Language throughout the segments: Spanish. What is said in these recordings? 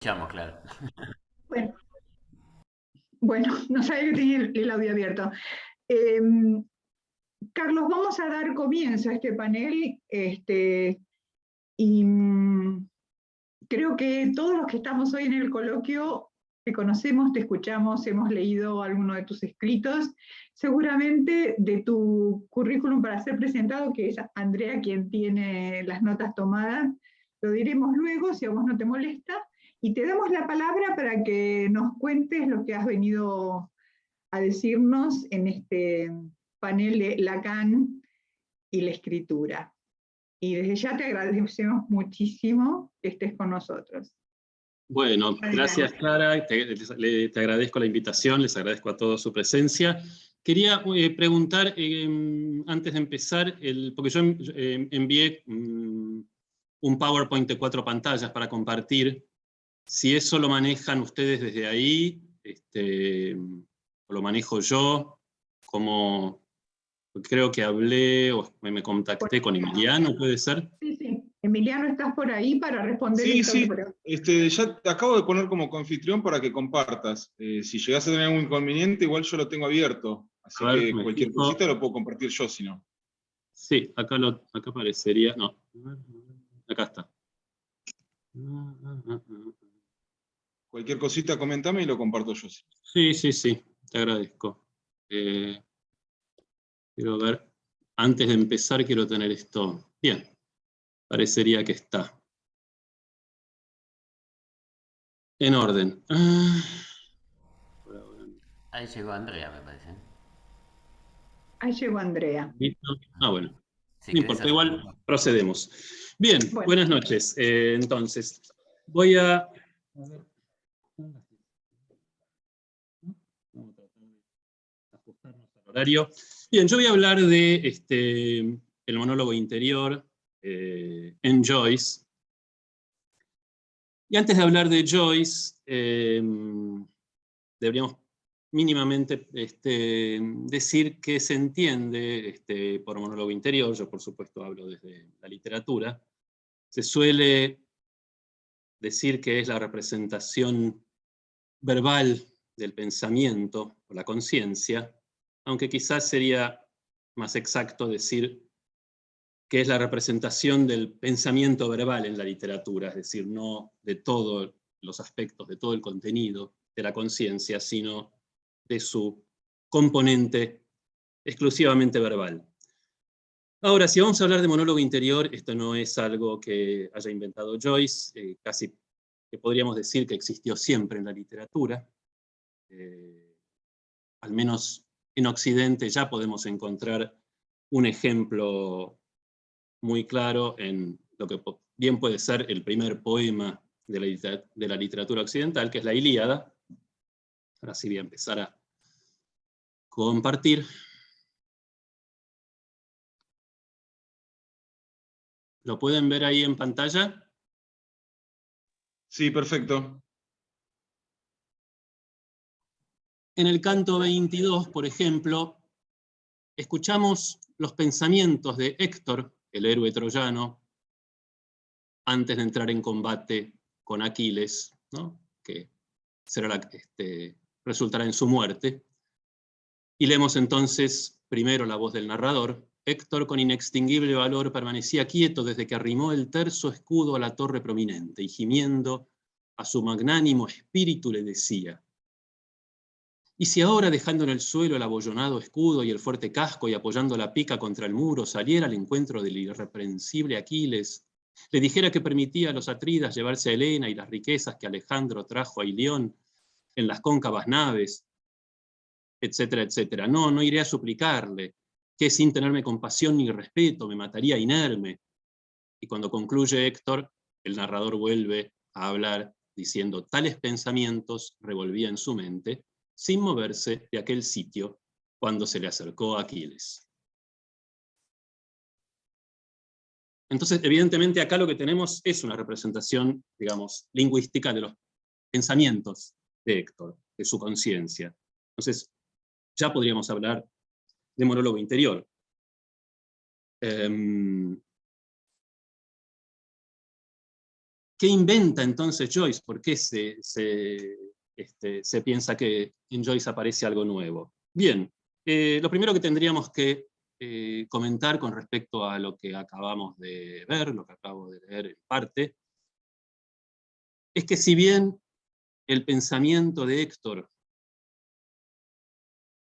escuchamos, claro. Bueno, bueno, no sabía que tenía el audio abierto. Eh, Carlos, vamos a dar comienzo a este panel, y creo que todos los que estamos hoy en el coloquio te conocemos, te escuchamos, hemos leído alguno de tus escritos, seguramente de tu currículum para ser presentado, que es Andrea quien tiene las notas tomadas, lo diremos luego si a vos no te molesta, y te damos la palabra para que nos cuentes lo que has venido a decirnos en este panel de Lacan y la escritura. Y desde ya te agradecemos muchísimo que estés con nosotros. Bueno, gracias Adelante. Clara, te agradezco la invitación, les agradezco a todos su presencia. Quería preguntar, antes de empezar, porque yo envié un PowerPoint de 4 pantallas para compartir, si eso lo manejan ustedes desde ahí, o lo manejo yo, como creo que hablé o me contacté con Emiliano, ¿puede ser? Sí, sí. Emiliano, ¿estás por ahí para responderle Sí, esta sí, pregunta? ya te acabo de poner como confitrión para que compartas. Si llegás a tener algún inconveniente, igual yo lo tengo abierto. A Así ver, que me cualquier fijo. cosita lo puedo compartir yo, si no. Sí, acá aparecería, no, acá está. Cualquier cosita comentame y lo comparto yo. Sí, sí, sí, te agradezco. Quiero ver, antes de empezar quiero tener esto. Bien, parecería que está. En orden. Por ahora no. Ahí llegó Andrea, me parece. Ahí llegó Andrea. ¿Listo? Ah, bueno, Si no querés importa, hacer... igual procedemos. Bien, Bueno, buenas noches. Entonces, voy a ver. Vamos a tratar de ajustarnos al horario. Bien, yo voy a hablar de el monólogo interior en Joyce. Y antes de hablar de Joyce, deberíamos mínimamente decir qué se entiende por monólogo interior. Yo, por supuesto, hablo desde la literatura. Se suele decir que es la representación verbal del pensamiento o la conciencia, aunque quizás sería más exacto decir que es la representación del pensamiento verbal en la literatura, es decir, no de todos los aspectos, de todo el contenido de la conciencia, sino de su componente exclusivamente verbal. Ahora, si vamos a hablar de monólogo interior, esto no es algo que haya inventado Joyce, casi que podríamos decir que existió siempre en la literatura. Al menos en Occidente ya podemos encontrar un ejemplo muy claro en lo que bien puede ser el primer poema de la literatura occidental, que es la Ilíada. Ahora sí voy a empezar a compartir. ¿Lo pueden ver ahí en pantalla? Sí, perfecto. En el canto 22, por ejemplo, escuchamos los pensamientos de Héctor, el héroe troyano, antes de entrar en combate con Aquiles, ¿no? Que resultará en su muerte. Y leemos entonces primero la voz del narrador. Héctor, con inextinguible valor, permanecía quieto desde que arrimó el terso escudo a la torre prominente, y gimiendo a su magnánimo espíritu le decía: ¿y si ahora, dejando en el suelo el abollonado escudo y el fuerte casco y apoyando la pica contra el muro, saliera al encuentro del irreprensible Aquiles, le dijera que permitía a los atridas llevarse a Helena y las riquezas que Alejandro trajo a Ilión en las cóncavas naves, etcétera, etcétera? No, no iré a suplicarle, que sin tenerme compasión ni respeto me mataría inerme. Y cuando concluye Héctor, el narrador vuelve a hablar diciendo: tales pensamientos revolvía en su mente, sin moverse de aquel sitio cuando se le acercó a Aquiles. Entonces, evidentemente, acá lo que tenemos es una representación, digamos, lingüística de los pensamientos de Héctor, de su conciencia. Entonces, ya podríamos hablar de monólogo interior. ¿Qué inventa entonces Joyce? ¿Por qué se piensa que en Joyce aparece algo nuevo? Bien, lo primero que tendríamos que comentar con respecto a lo que acabamos de ver, lo que acabo de leer en parte, es que si bien el pensamiento de Héctor,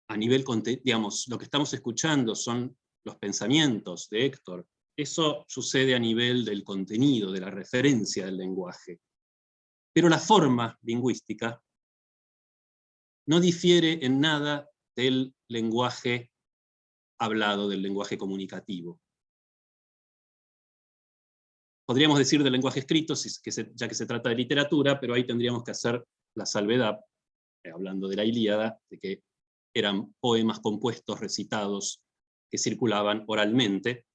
a nivel, digamos, lo que estamos escuchando son los pensamientos de Héctor, eso sucede a nivel del contenido, de la referencia del lenguaje. Pero la forma lingüística no difiere en nada del lenguaje hablado, del lenguaje comunicativo. Podríamos decir del lenguaje escrito, ya que se trata de literatura, pero ahí tendríamos que hacer la salvedad, hablando de la Ilíada, de que eran poemas compuestos, recitados, que circulaban oralmente.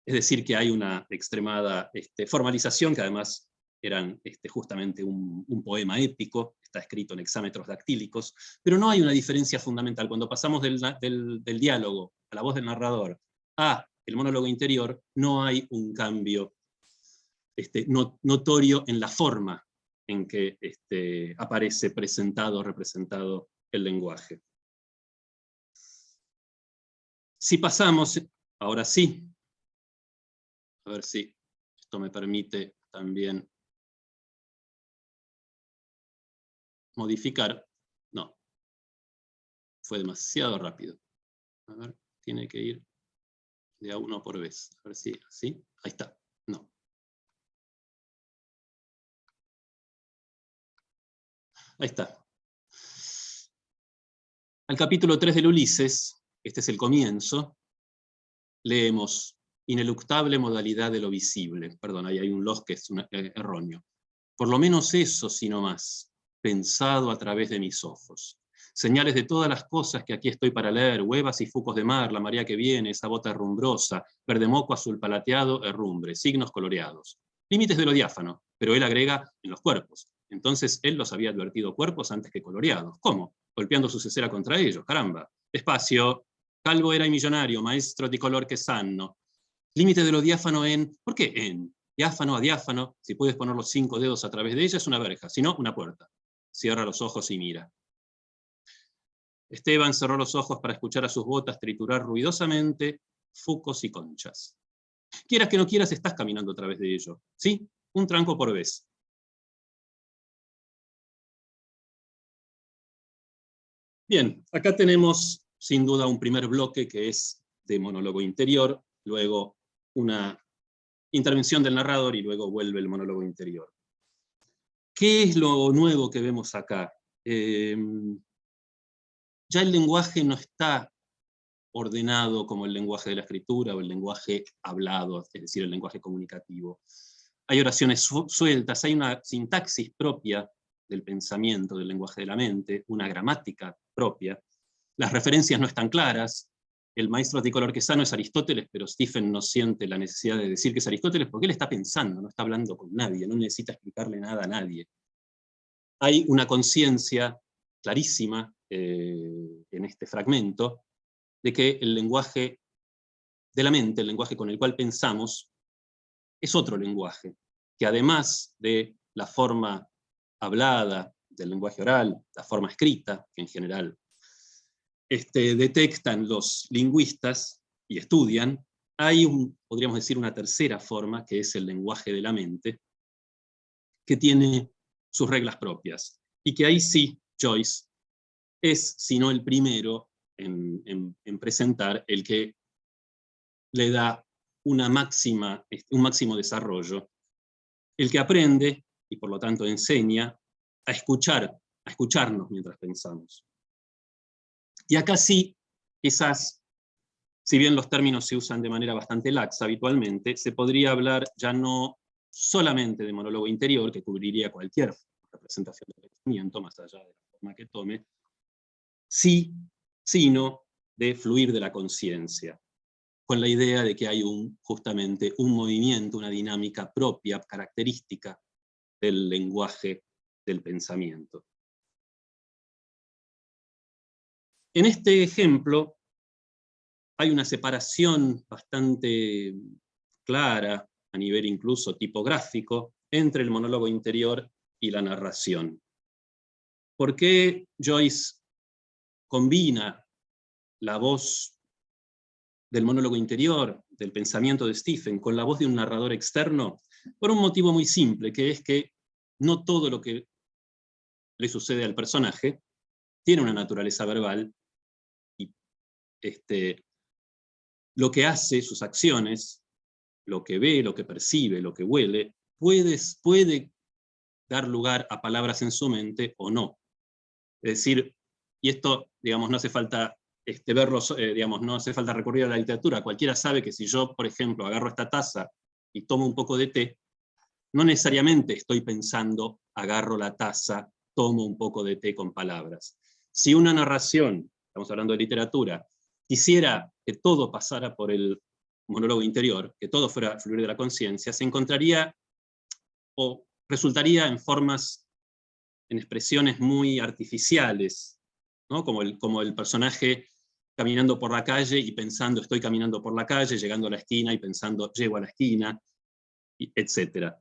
Es decir, que hay una extremada formalización, que además eran justamente un poema épico, está escrito en hexámetros dactílicos, pero no hay una diferencia fundamental. Cuando pasamos del diálogo a la voz del narrador a el monólogo interior, no hay un cambio notorio en la forma en que aparece presentado, representado el lenguaje. Si pasamos, ahora sí, a ver si esto me permite también modificar. No, fue demasiado rápido. A ver, tiene que ir de a uno por vez. A ver si, ¿sí? Ahí está. No. Ahí está. Al capítulo 3 del Ulises, este es el comienzo, leemos ineluctable modalidad de lo visible. Perdón, ahí hay un los que es erróneo. Por lo menos eso, si no más, pensado a través de mis ojos. Señales de todas las cosas que aquí estoy para leer, huevas y fucos de mar, la marea que viene, esa bota herrumbrosa, verde moco, azul palateado, herrumbre, signos coloreados. Límites de lo diáfano, pero él agrega en los cuerpos. Entonces él los había advertido cuerpos antes que coloreados. ¿Cómo? Golpeando su cesera contra ellos, caramba. Despacio, calvo era y millonario, maestro di color que sanno. Límite de lo diáfano en... ¿Por qué en? Diáfano a diáfano, si puedes poner los 5 dedos a través de ella, es una verja, si no, una puerta. Cierra los ojos y mira. Esteban cerró los ojos para escuchar a sus botas triturar ruidosamente fucos y conchas. Quieras que no quieras, estás caminando a través de ello. ¿Sí? Un tranco por vez. Bien, acá tenemos sin duda un primer bloque que es de monólogo interior, luego una intervención del narrador y luego vuelve el monólogo interior. ¿Qué es lo nuevo que vemos acá? Ya el lenguaje no está ordenado como el lenguaje de la escritura o el lenguaje hablado, es decir, el lenguaje comunicativo. Hay oraciones sueltas, hay una sintaxis propia del pensamiento, del lenguaje de la mente, una gramática propia. Las referencias no están claras. El maestro di color que sano es Aristóteles, pero Stephen no siente la necesidad de decir que es Aristóteles porque él está pensando, no está hablando con nadie, no necesita explicarle nada a nadie. Hay una conciencia clarísima en este fragmento de que el lenguaje de la mente, el lenguaje con el cual pensamos, es otro lenguaje, que además de la forma hablada, del lenguaje oral, la forma escrita, que en general detectan los lingüistas y estudian, hay podríamos decir, una tercera forma, que es el lenguaje de la mente, que tiene sus reglas propias, y que ahí sí, Joyce es, si no el primero, en presentar el que le da un máximo desarrollo, el que aprende, y por lo tanto enseña, a escucharnos mientras pensamos. Y acá sí, quizás, si bien los términos se usan de manera bastante laxa habitualmente, se podría hablar ya no solamente de monólogo interior, que cubriría cualquier representación del pensamiento, más allá de la forma que tome, sino de fluir de la conciencia, con la idea de que hay justamente un movimiento, una dinámica propia, característica del lenguaje del pensamiento. En este ejemplo hay una separación bastante clara, a nivel incluso tipográfico, entre el monólogo interior y la narración. ¿Por qué Joyce combina la voz del monólogo interior, del pensamiento de Stephen, con la voz de un narrador externo? Por un motivo muy simple, que es que no todo lo que le sucede al personaje tiene una naturaleza verbal, y lo que hace, sus acciones, lo que ve, lo que percibe, lo que huele, puede dar lugar a palabras en su mente o no. Es decir, y esto, digamos, no hace falta verlo, digamos, no hace falta recurrir a la literatura. Cualquiera sabe que si yo, por ejemplo, agarro esta taza y tomo un poco de té, no necesariamente estoy pensando, agarro la taza, tomo un poco de té con palabras. Si una narración, estamos hablando de literatura, quisiera que todo pasara por el monólogo interior, que todo fuera a fluir de la conciencia, se encontraría o resultaría en formas, en expresiones muy artificiales, ¿no? Como el personaje caminando por la calle y pensando, estoy caminando por la calle, llegando a la esquina y pensando, llego a la esquina, etc.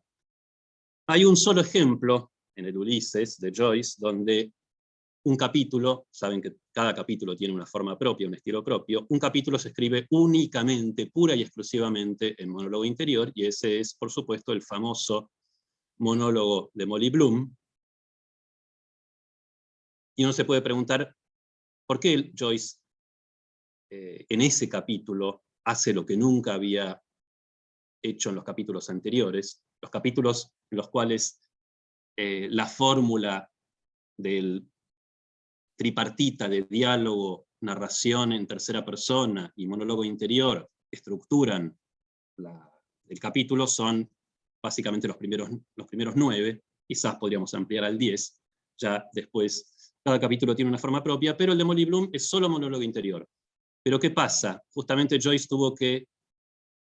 Hay un solo ejemplo en el Ulises de Joyce, donde un capítulo, saben que cada capítulo tiene una forma propia, un estilo propio, un capítulo se escribe únicamente, pura y exclusivamente en monólogo interior, y ese es, por supuesto, el famoso monólogo de Molly Bloom. Y uno se puede preguntar, ¿por qué Joyce en ese capítulo hace lo que nunca había hecho en los capítulos anteriores? Los capítulos en los cuales la fórmula del tripartita de diálogo, narración en tercera persona y monólogo interior estructuran el capítulo son básicamente los primeros 9, quizás podríamos ampliar al 10, ya después cada capítulo tiene una forma propia, pero el de Molly Bloom es solo monólogo interior. Pero ¿qué pasa? Justamente Joyce tuvo que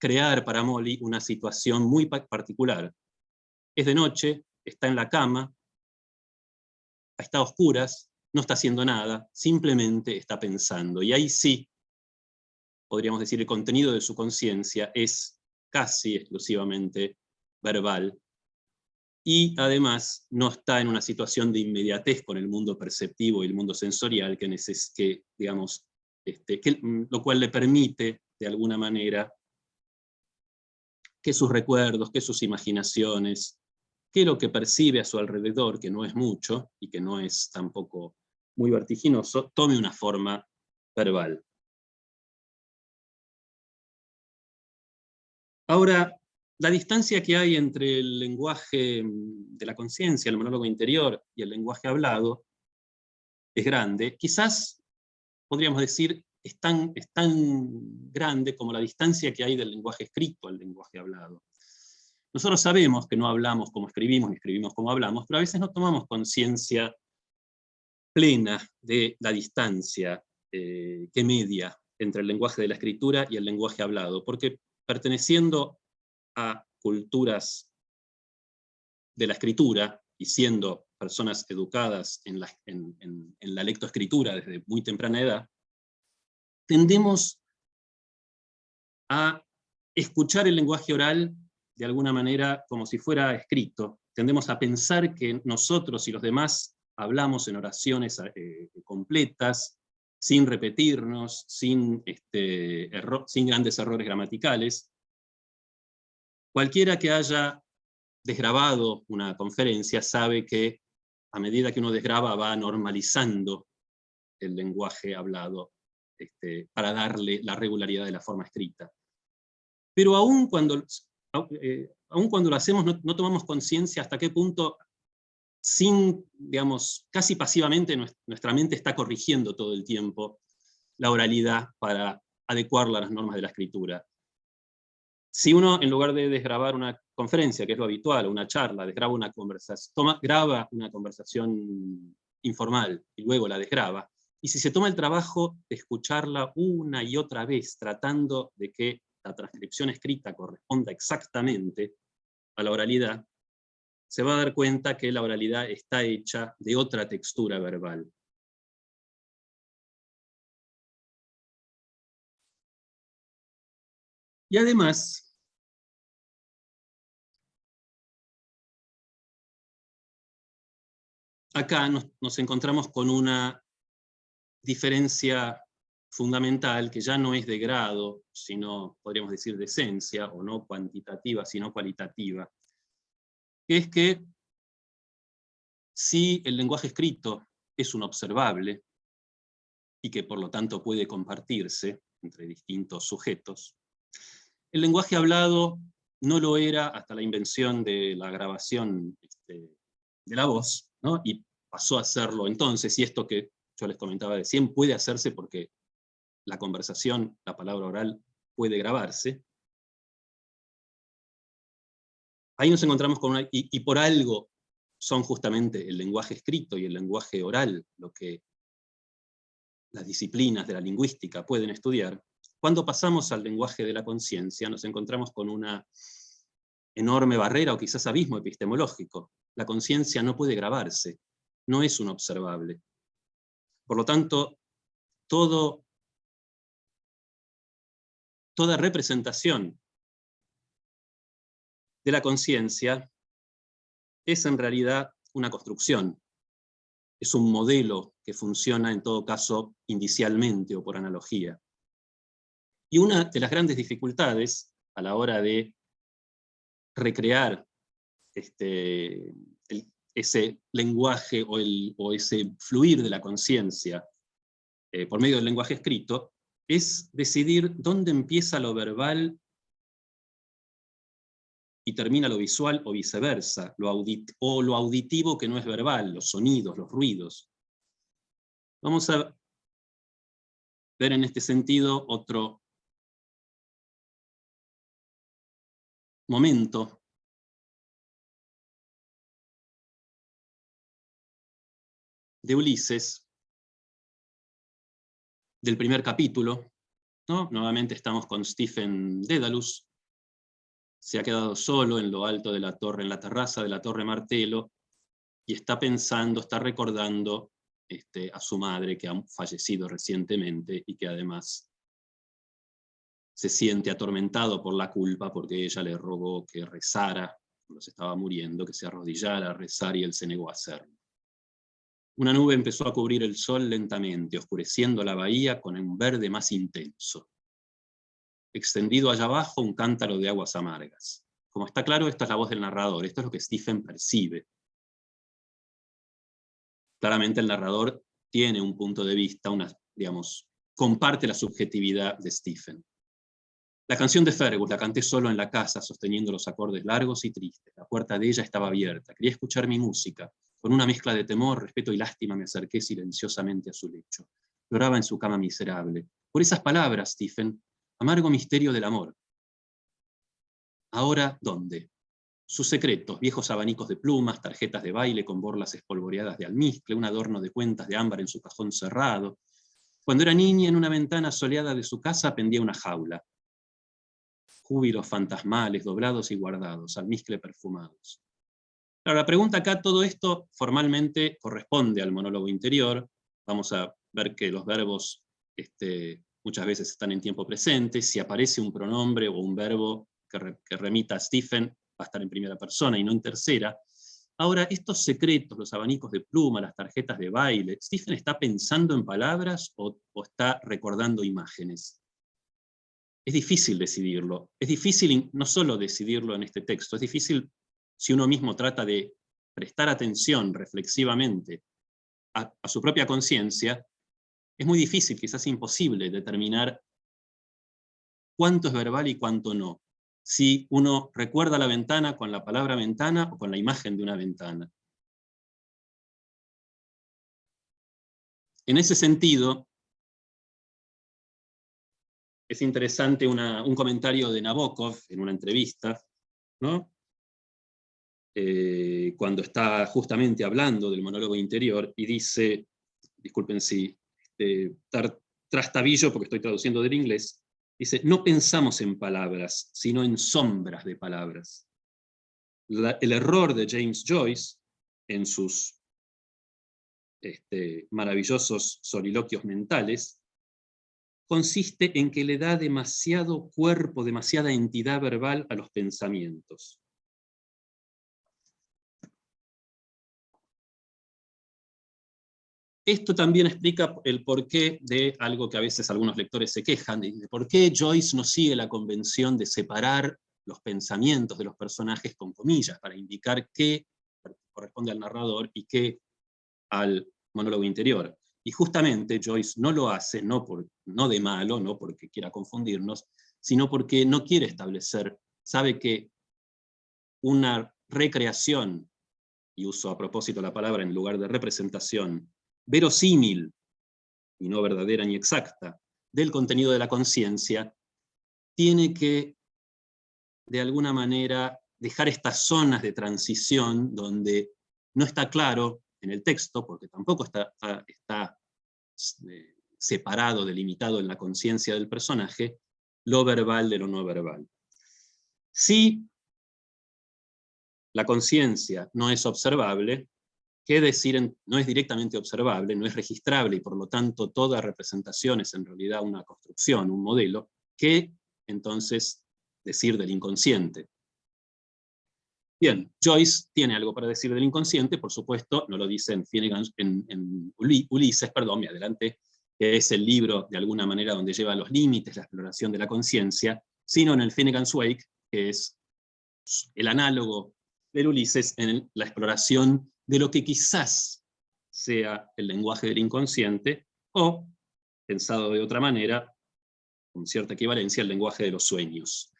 crear para Molly una situación muy particular. Es de noche, está en la cama, está a oscuras, no está haciendo nada, simplemente está pensando. Y ahí sí, podríamos decir, el contenido de su conciencia es casi exclusivamente verbal, y además no está en una situación de inmediatez con el mundo perceptivo y el mundo sensorial, digamos, lo cual le permite, de alguna manera, que sus recuerdos, que sus imaginaciones, que lo que percibe a su alrededor, que no es mucho y que no es tampoco muy vertiginoso, tome una forma verbal. Ahora, la distancia que hay entre el lenguaje de la conciencia, el monólogo interior, y el lenguaje hablado es grande. Quizás podríamos decir es tan grande como la distancia que hay del lenguaje escrito al lenguaje hablado. Nosotros sabemos que no hablamos como escribimos, ni escribimos como hablamos, pero a veces no tomamos conciencia plena de la distancia que media entre el lenguaje de la escritura y el lenguaje hablado, porque perteneciendo a culturas de la escritura y siendo personas educadas en la lectoescritura desde muy temprana edad, tendemos a escuchar el lenguaje oral de alguna manera como si fuera escrito. Tendemos a pensar que nosotros y los demás hablamos en oraciones completas, sin repetirnos, sin grandes errores gramaticales. Cualquiera que haya desgrabado una conferencia sabe que a medida que uno desgraba va normalizando el lenguaje hablado para darle la regularidad de la forma escrita. Pero aún cuando lo hacemos no tomamos conciencia hasta qué punto, digamos, casi pasivamente nuestra mente está corrigiendo todo el tiempo la oralidad para adecuarla a las normas de la escritura. Si uno, en lugar de desgrabar una conferencia, que es lo habitual, una charla, graba una conversación informal y luego la desgraba, y si se toma el trabajo de escucharla una y otra vez, tratando de que la transcripción escrita corresponda exactamente a la oralidad, se va a dar cuenta que la oralidad está hecha de otra textura verbal. Y además, acá nos encontramos con una diferencia fundamental que ya no es de grado, sino, podríamos decir, de esencia, o no cuantitativa, sino cualitativa, que es que si el lenguaje escrito es un observable, y que por lo tanto puede compartirse entre distintos sujetos, el lenguaje hablado no lo era hasta la invención de la grabación de la voz, ¿no? Y pasó a serlo entonces, y esto que yo les comentaba recién puede hacerse porque la conversación, la palabra oral, puede grabarse. Ahí nos encontramos con una, y por algo son justamente el lenguaje escrito y el lenguaje oral lo que las disciplinas de la lingüística pueden estudiar. Cuando pasamos al lenguaje de la conciencia, nos encontramos con una enorme barrera o quizás abismo epistemológico. La conciencia no puede grabarse, no es un observable. Por lo tanto, toda representación de la conciencia es en realidad una construcción, es un modelo que funciona en todo caso indicialmente o por analogía. Y una de las grandes dificultades a la hora de recrear ese lenguaje o ese fluir de la conciencia por medio del lenguaje escrito, es decidir dónde empieza lo verbal y termina lo visual, o viceversa, lo auditivo que no es verbal, los sonidos, los ruidos. Vamos a ver en este sentido otro momento de Ulises, del primer capítulo, ¿no? Nuevamente estamos con Stephen Dedalus, se ha quedado solo en lo alto de la torre, en la terraza de la Torre Martelo, y está pensando, está recordando a su madre, que ha fallecido recientemente, y que además se siente atormentado por la culpa, porque ella le rogó que rezara, cuando se estaba muriendo, que se arrodillara a rezar, y él se negó a hacerlo. Una nube empezó a cubrir el sol lentamente, oscureciendo la bahía con un verde más intenso. Extendido allá abajo, un cántaro de aguas amargas. Como está claro, esta es la voz del narrador, esto es lo que Stephen percibe. Claramente el narrador tiene un punto de vista, comparte la subjetividad de Stephen. La canción de Fergus la canté solo en la casa, sosteniendo los acordes largos y tristes. La puerta de ella estaba abierta. Quería escuchar mi música. Con una mezcla de temor, respeto y lástima me acerqué silenciosamente a su lecho. Lloraba en su cama miserable. Por esas palabras, Stephen, amargo misterio del amor. Ahora, ¿dónde? Sus secretos, viejos abanicos de plumas, tarjetas de baile con borlas espolvoreadas de almizcle, un adorno de cuentas de ámbar en su cajón cerrado. Cuando era niña, en una ventana soleada de su casa pendía una jaula. Júbilos fantasmales, doblados y guardados, almizcle perfumados. Claro, la pregunta acá, todo esto formalmente corresponde al monólogo interior. Vamos a ver que los verbos muchas veces están en tiempo presente. Si aparece un pronombre o un verbo que remita a Stephen, va a estar en primera persona y no en tercera. Ahora, estos secretos, los abanicos de pluma, las tarjetas de baile, ¿Stephen está pensando en palabras o está recordando imágenes? Es difícil decidirlo. Es difícil no solo decidirlo en este texto, es difícil si uno mismo trata de prestar atención reflexivamente a su propia conciencia. Es muy difícil, quizás imposible, determinar cuánto es verbal y cuánto no. Si uno recuerda la ventana con la palabra ventana o con la imagen de una ventana. En ese sentido, es interesante un comentario de Nabokov en una entrevista, ¿no? Cuando está justamente hablando del monólogo interior, y dice, disculpen si trastabillo porque estoy traduciendo del inglés, dice, no pensamos en palabras, sino en sombras de palabras. El error de James Joyce, en sus maravillosos soliloquios mentales, consiste en que le da demasiado cuerpo, demasiada entidad verbal a los pensamientos. Esto también explica el porqué de algo que a veces algunos lectores se quejan, de por qué Joyce no sigue la convención de separar los pensamientos de los personajes con comillas, para indicar qué corresponde al narrador y qué al monólogo interior. Y justamente Joyce no lo hace, no de malo, no porque quiera confundirnos, sino porque no quiere establecer, sabe que una recreación, y uso a propósito la palabra en lugar de representación, verosímil, y no verdadera ni exacta, del contenido de la conciencia, tiene que, de alguna manera, dejar estas zonas de transición donde no está claro en el texto, porque tampoco está separado, delimitado en la conciencia del personaje, lo verbal de lo no verbal. Si la conciencia no es observable, ¿qué decir? No es directamente observable, no es registrable, y por lo tanto toda representación es en realidad una construcción, un modelo. ¿Qué entonces decir del inconsciente? Bien, Joyce tiene algo para decir del inconsciente, por supuesto, no lo dice en Ulises, perdón, me adelanté, que es el libro de alguna manera donde lleva los límites, la exploración de la conciencia, sino en el Finnegan's Wake, que es el análogo del Ulises en la exploración de lo que quizás sea el lenguaje del inconsciente, o, pensado de otra manera, con cierta equivalencia, el lenguaje de los sueños.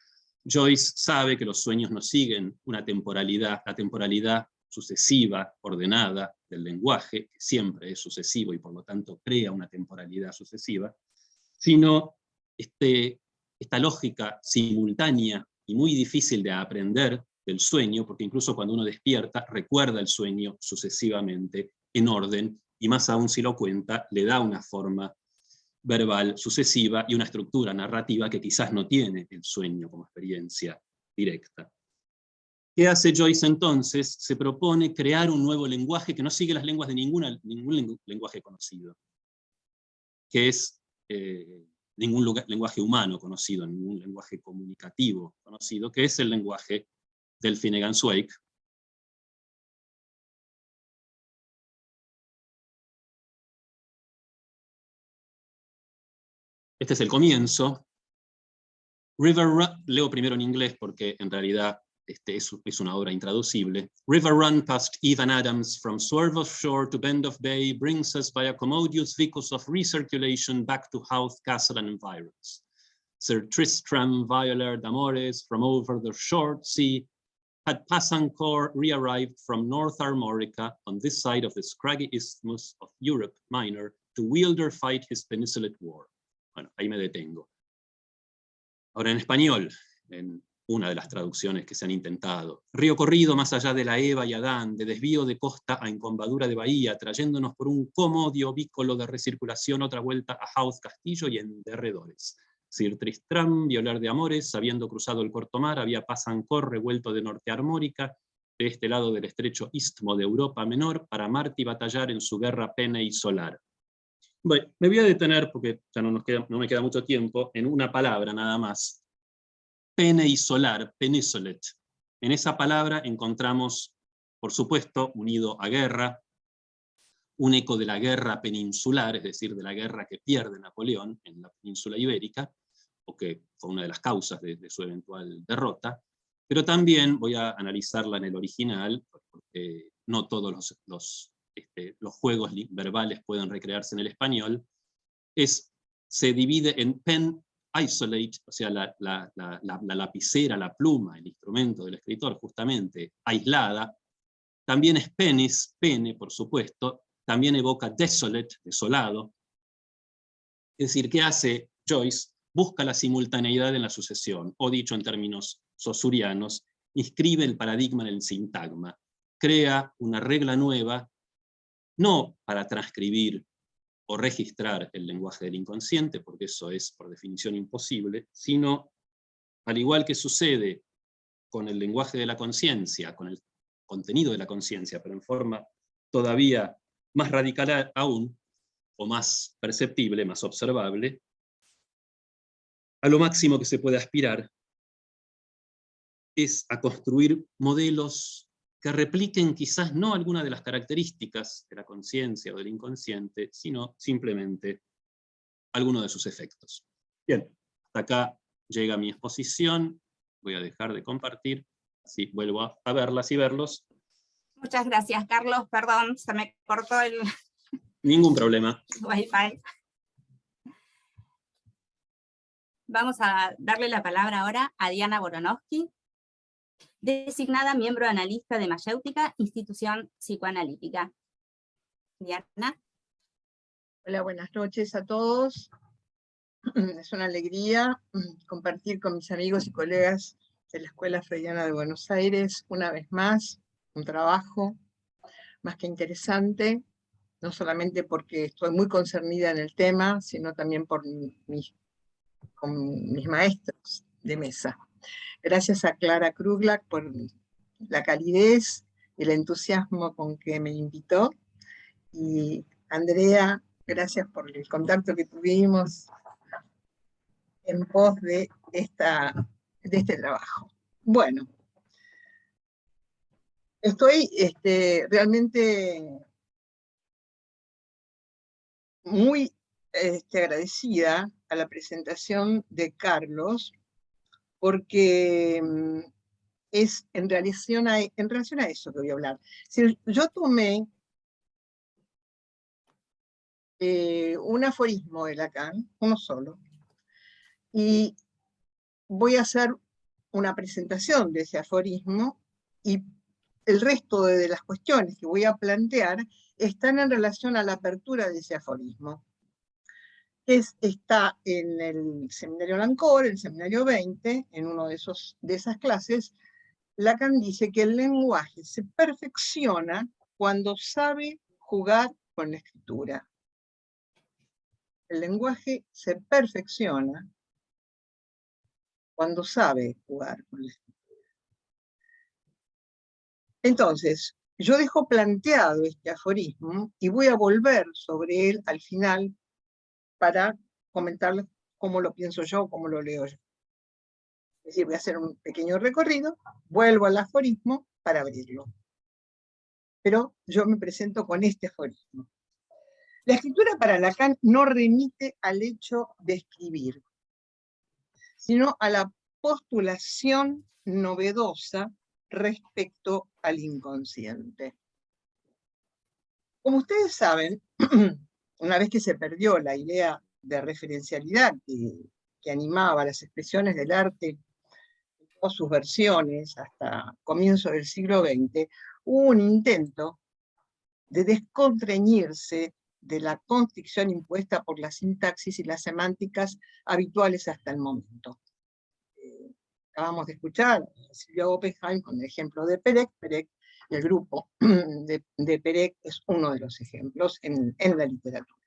Joyce sabe que los sueños no siguen una temporalidad, la temporalidad sucesiva, ordenada del lenguaje, que siempre es sucesivo y por lo tanto crea una temporalidad sucesiva, sino esta lógica simultánea y muy difícil de aprender del sueño, porque incluso cuando uno despierta, recuerda el sueño sucesivamente, en orden, y más aún si lo cuenta, le da una forma verbal sucesiva y una estructura narrativa que quizás no tiene el sueño como experiencia directa. ¿Qué hace Joyce entonces? Se propone crear un nuevo lenguaje que no sigue las lenguas de ningún lenguaje conocido, que es ningún lenguaje humano conocido, ningún lenguaje comunicativo conocido, que es el lenguaje del Finnegan's Wake. Este es el comienzo. Leo primero en inglés porque en realidad es una obra intraducible. River Run past Evan Adams, from swerve of shore to bend of bay, brings us by a commodious vicus of recirculation back to Howth Castle and environs. Sir Tristram Violer d'Amores, from over the short sea, had Passancourt re-arrived from North Armorica on this side of the scraggy isthmus of Europe Minor to wield or fight his peninsulate war. Bueno, ahí me detengo. Ahora en español, en una de las traducciones que se han intentado. Río corrido más allá de la Eva y Adán, de desvío de costa a encombadura de bahía, trayéndonos por un comodio vícolo de recirculación otra vuelta a Howth Castillo y en derredores. Sir Tristram, violar de amores, habiendo cruzado el corto mar, había Passancourt revuelto de Norte Armórica, de este lado del estrecho istmo de Europa Menor, para Marte y batallar en su guerra pene y solar. Bueno, me voy a detener, porque ya no me queda mucho tiempo, en una palabra nada más. Pene y solar, peninsulate. En esa palabra encontramos, por supuesto, unido a guerra, un eco de la guerra peninsular, es decir, de la guerra que pierde Napoleón en la península ibérica, o que fue una de las causas de su eventual derrota, pero también voy a analizarla en el original, porque no todos los juegos verbales pueden recrearse en el español. Se divide en pen isolate, o sea, la lapicera, la pluma, el instrumento del escritor, justamente aislada. También es penis, pene, por supuesto. También evoca desolate, desolado. Es decir, ¿qué hace Joyce? Busca la simultaneidad en la sucesión, o dicho en términos saussurianos, inscribe el paradigma en el sintagma, crea una regla nueva, no para transcribir o registrar el lenguaje del inconsciente, porque eso es por definición imposible, sino, al igual que sucede con el lenguaje de la conciencia, con el contenido de la conciencia, pero en forma todavía más radical aún, o más perceptible, más observable, a lo máximo que se puede aspirar es a construir modelos que repliquen quizás no alguna de las características de la conciencia o del inconsciente, sino simplemente alguno de sus efectos. Bien, hasta acá llega mi exposición, voy a dejar de compartir, así vuelvo a verlas y verlos. Muchas gracias, Carlos. Perdón, se me cortó el Ningún problema. Wi-Fi. Vamos a darle la palabra ahora a Diana Boronowski, designada miembro analista de Mayéutica, institución psicoanalítica. Diana. Hola, buenas noches a todos. Es una alegría compartir con mis amigos y colegas de la Escuela Freudiana de Buenos Aires una vez más un trabajo más que interesante, no solamente porque estoy muy concernida en el tema, sino también por con mis maestros de mesa. Gracias a Clara Kruglack por la calidez y el entusiasmo con que me invitó, y Andrea, gracias por el contacto que tuvimos en pos de este trabajo. Bueno, estoy realmente muy agradecida a la presentación de Carlos, porque es en relación a eso que voy a hablar. Si yo tomé un aforismo de Lacan, uno solo, y voy a hacer una presentación de ese aforismo, y el resto de las cuestiones que voy a plantear están en relación a la apertura de ese aforismo. Está en el seminario Lancor, el seminario 20, en uno de esas clases. Lacan dice que el lenguaje se perfecciona cuando sabe jugar con la escritura. El lenguaje se perfecciona cuando sabe jugar con la escritura. Entonces, yo dejo planteado este aforismo y voy a volver sobre él al final para comentarles cómo lo pienso yo, cómo lo leo yo. Es decir, voy a hacer un pequeño recorrido, vuelvo al aforismo para abrirlo. Pero yo me presento con este aforismo. La escritura para Lacan no remite al hecho de escribir, sino a la postulación novedosa respecto al inconsciente. Como ustedes saben, una vez que se perdió la idea de referencialidad que animaba las expresiones del arte en todas sus versiones hasta comienzo del siglo XX, hubo un intento de descontreñirse de la constricción impuesta por la sintaxis y las semánticas habituales hasta el momento. Acabamos de escuchar a Silvia Oppenheim con el ejemplo de Perec. El grupo de Perec es uno de los ejemplos en la literatura.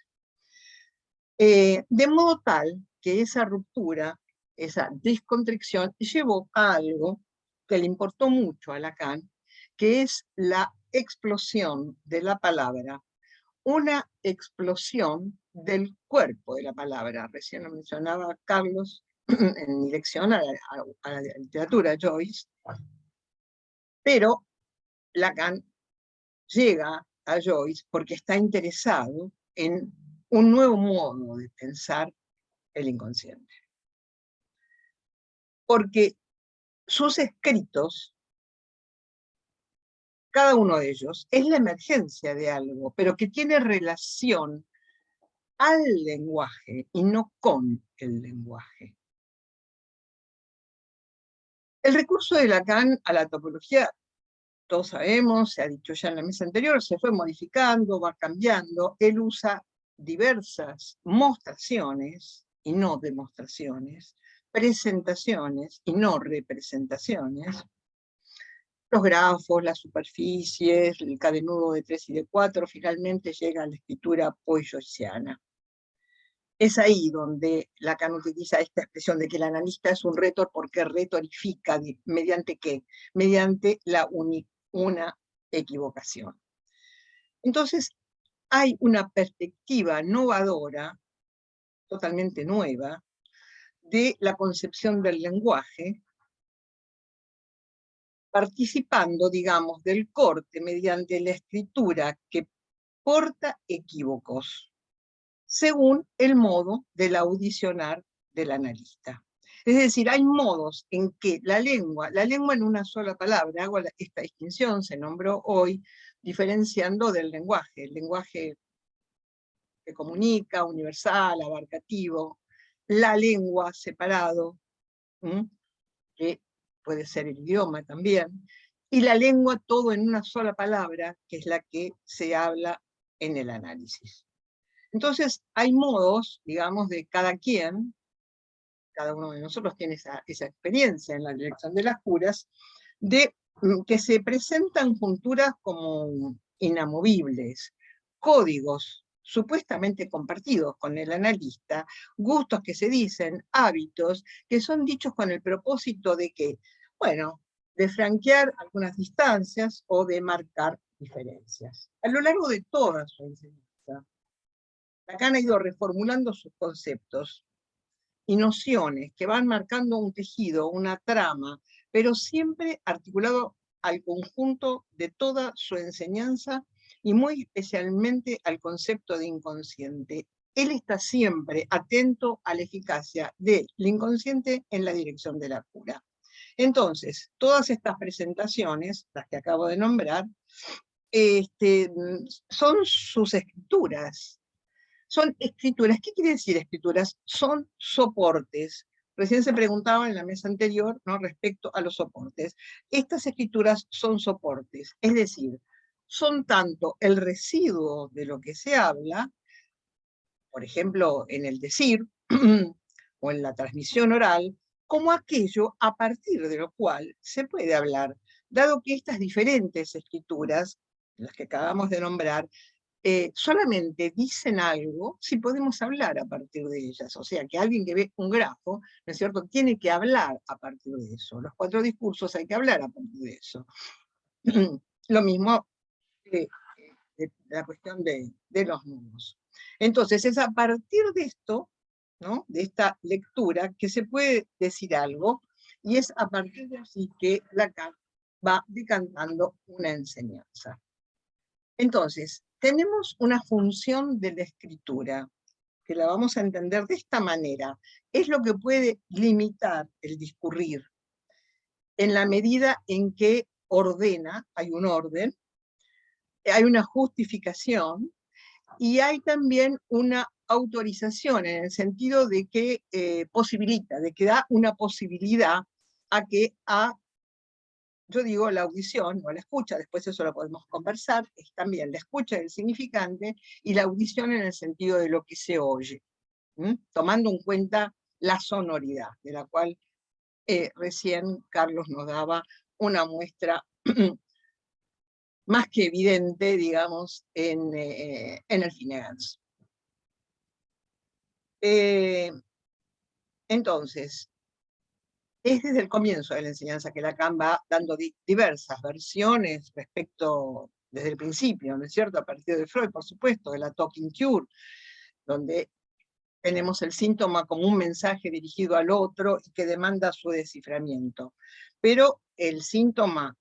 De modo tal que esa ruptura, esa desconstricción, llevó a algo que le importó mucho a Lacan, que es la explosión de la palabra, una explosión del cuerpo de la palabra. Recién lo mencionaba Carlos en mi lección a la literatura, Joyce, pero Lacan llega a Joyce porque está interesado en un nuevo modo de pensar el inconsciente. Porque sus escritos, cada uno de ellos, es la emergencia de algo, pero que tiene relación al lenguaje y no con el lenguaje. El recurso de Lacan a la topología, todos sabemos, se ha dicho ya en la mesa anterior, se fue modificando, va cambiando. Él usa diversas mostraciones y no demostraciones, presentaciones y no representaciones, los grafos, las superficies, el cadenudo de 3 y de 4, finalmente llega a la escritura poiyoisiana. Es ahí donde Lacan utiliza esta expresión de que el analista es un rétor, porque retorifica, ¿mediante qué? Mediante una equivocación. Entonces, hay una perspectiva novadora, totalmente nueva, de la concepción del lenguaje, participando, digamos, del corte mediante la escritura que porta equívocos, según el modo del audicionar del analista. Es decir, hay modos en que la lengua en una sola palabra, hago esta distinción, se nombró hoy, diferenciando del lenguaje, el lenguaje que comunica, universal, abarcativo, la lengua separado, que puede ser el idioma también, y la lengua todo en una sola palabra, que es la que se habla en el análisis. Entonces, hay modos, digamos, de cada quien, cada uno de nosotros tiene esa experiencia en la elección de las curas, de que se presentan junturas como inamovibles, códigos supuestamente compartidos con el analista, gustos que se dicen, hábitos, que son dichos con el propósito de que, bueno, de franquear algunas distancias o de marcar diferencias. A lo largo de toda su enseñanza, Lacan ha ido reformulando sus conceptos y nociones que van marcando un tejido, una trama, pero siempre articulado al conjunto de toda su enseñanza y muy especialmente al concepto de inconsciente. Él está siempre atento a la eficacia del inconsciente en la dirección de la cura. Entonces, todas estas presentaciones, las que acabo de nombrar, son sus escrituras. Son escrituras. ¿Qué quiere decir escrituras? Son soportes. Recién se preguntaba en la mesa anterior, ¿no?, respecto a los soportes. Estas escrituras son soportes, es decir, son tanto el residuo de lo que se habla, por ejemplo, en el decir, o en la transmisión oral, como aquello a partir de lo cual se puede hablar, dado que estas diferentes escrituras, las que acabamos de nombrar, solamente dicen algo si podemos hablar a partir de ellas. O sea, que alguien que ve un grafo, ¿no es cierto?, tiene que hablar a partir de eso. Los 4 discursos hay que hablar a partir de eso. Lo mismo de la cuestión de los números. Entonces, es a partir de esto, ¿no?, de esta lectura, que se puede decir algo, y es a partir de así que Lacan va decantando una enseñanza. Entonces, tenemos una función de la escritura, que la vamos a entender de esta manera. Es lo que puede limitar el discurrir, en la medida en que ordena, hay un orden, hay una justificación, y hay también una autorización, en el sentido de que posibilita, de que da una posibilidad a que yo digo la audición o la escucha, después eso lo podemos conversar, es también la escucha del significante y la audición en el sentido de lo que se oye, tomando en cuenta la sonoridad, de la cual recién Carlos nos daba una muestra más que evidente, digamos, en el Finnegan's. Entonces, es desde el comienzo de la enseñanza que Lacan va dando diversas versiones respecto, desde el principio, ¿no es cierto?, a partir de Freud, por supuesto, de la Talking Cure, donde tenemos el síntoma como un mensaje dirigido al otro y que demanda su desciframiento. Pero el síntoma,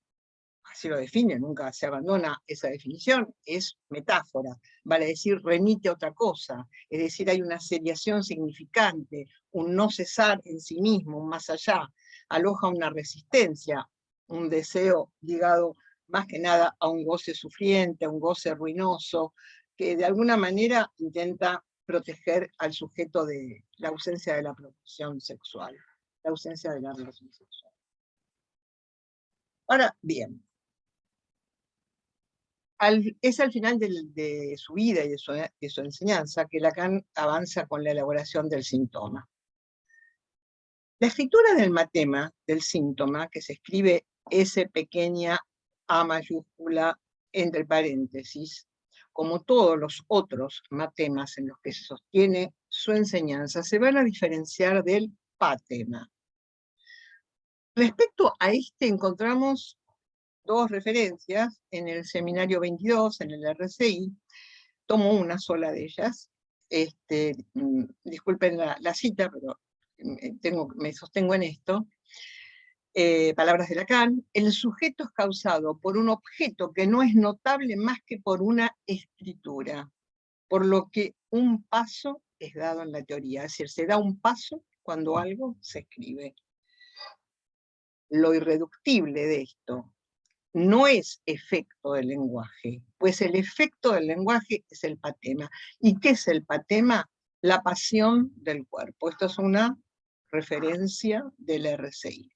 así lo define, nunca se abandona esa definición, es metáfora, vale decir, remite a otra cosa, es decir, hay una seriación significante, un no cesar en sí mismo, un más allá, aloja una resistencia, un deseo ligado más que nada a un goce sufriente, a un goce ruinoso, que de alguna manera intenta proteger al sujeto de la ausencia de la propulsión sexual, la ausencia de la relación sexual. Ahora, bien, es al final de su vida y de su enseñanza que Lacan avanza con la elaboración del síntoma. La escritura del matema, del síntoma, que se escribe S pequeña A mayúscula entre paréntesis, como todos los otros matemas en los que se sostiene su enseñanza, se van a diferenciar del patema. Respecto a este encontramos 2 referencias en el seminario 22, en el RCI, tomo una sola de ellas, disculpen la cita, pero me sostengo en esto. palabras de Lacan, el sujeto es causado por un objeto que no es notable más que por una escritura, por lo que un paso es dado en la teoría, es decir, se da un paso cuando algo se escribe. Lo irreductible de esto no es efecto del lenguaje, pues el efecto del lenguaje es el patema. ¿Y qué es el patema? La pasión del cuerpo. Esto es una referencia del RCI.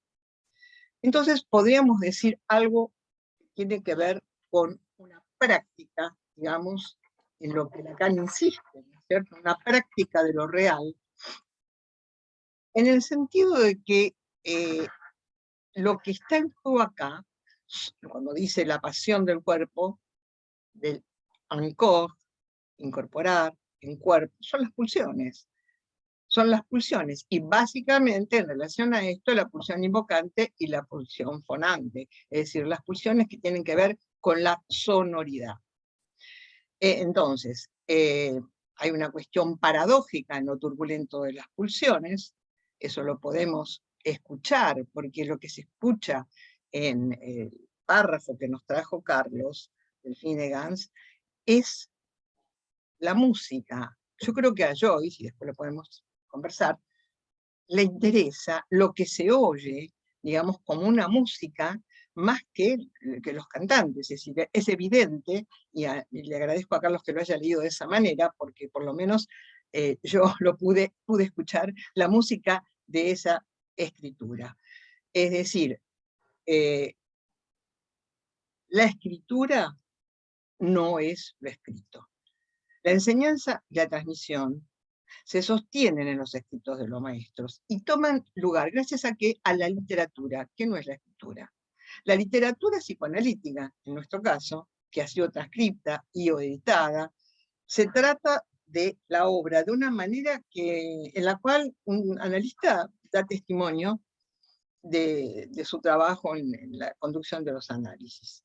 Entonces podríamos decir algo que tiene que ver con una práctica, digamos, en lo que Lacan insiste, ¿no es cierto? Una práctica de lo real, en el sentido de que lo que está en juego acá, cuando dice la pasión del cuerpo, del encore, incorporar, en cuerpo, son las pulsiones. Son las pulsiones, y básicamente en relación a esto, la pulsión invocante y la pulsión fonante, es decir, las pulsiones que tienen que ver con la sonoridad. Entonces, hay una cuestión paradójica en lo turbulento de las pulsiones, eso lo podemos escuchar, porque lo que se escucha en el párrafo que nos trajo Carlos, del Finnegan's, es la música. Yo creo que a Joyce, y después lo podemos conversar, le interesa lo que se oye, digamos, como una música, más que los cantantes. Es decir, es evidente, y le agradezco a Carlos que lo haya leído de esa manera, porque por lo menos yo lo pude escuchar, la música de esa escritura. Es decir, la escritura no es lo escrito. La enseñanza y la transmisión se sostienen en los escritos de los maestros y toman lugar gracias a la literatura, que no es la escritura. La literatura psicoanalítica, en nuestro caso, que ha sido transcripta y o editada, se trata de la obra de una manera en la cual un analista da testimonio de su trabajo en la conducción de los análisis.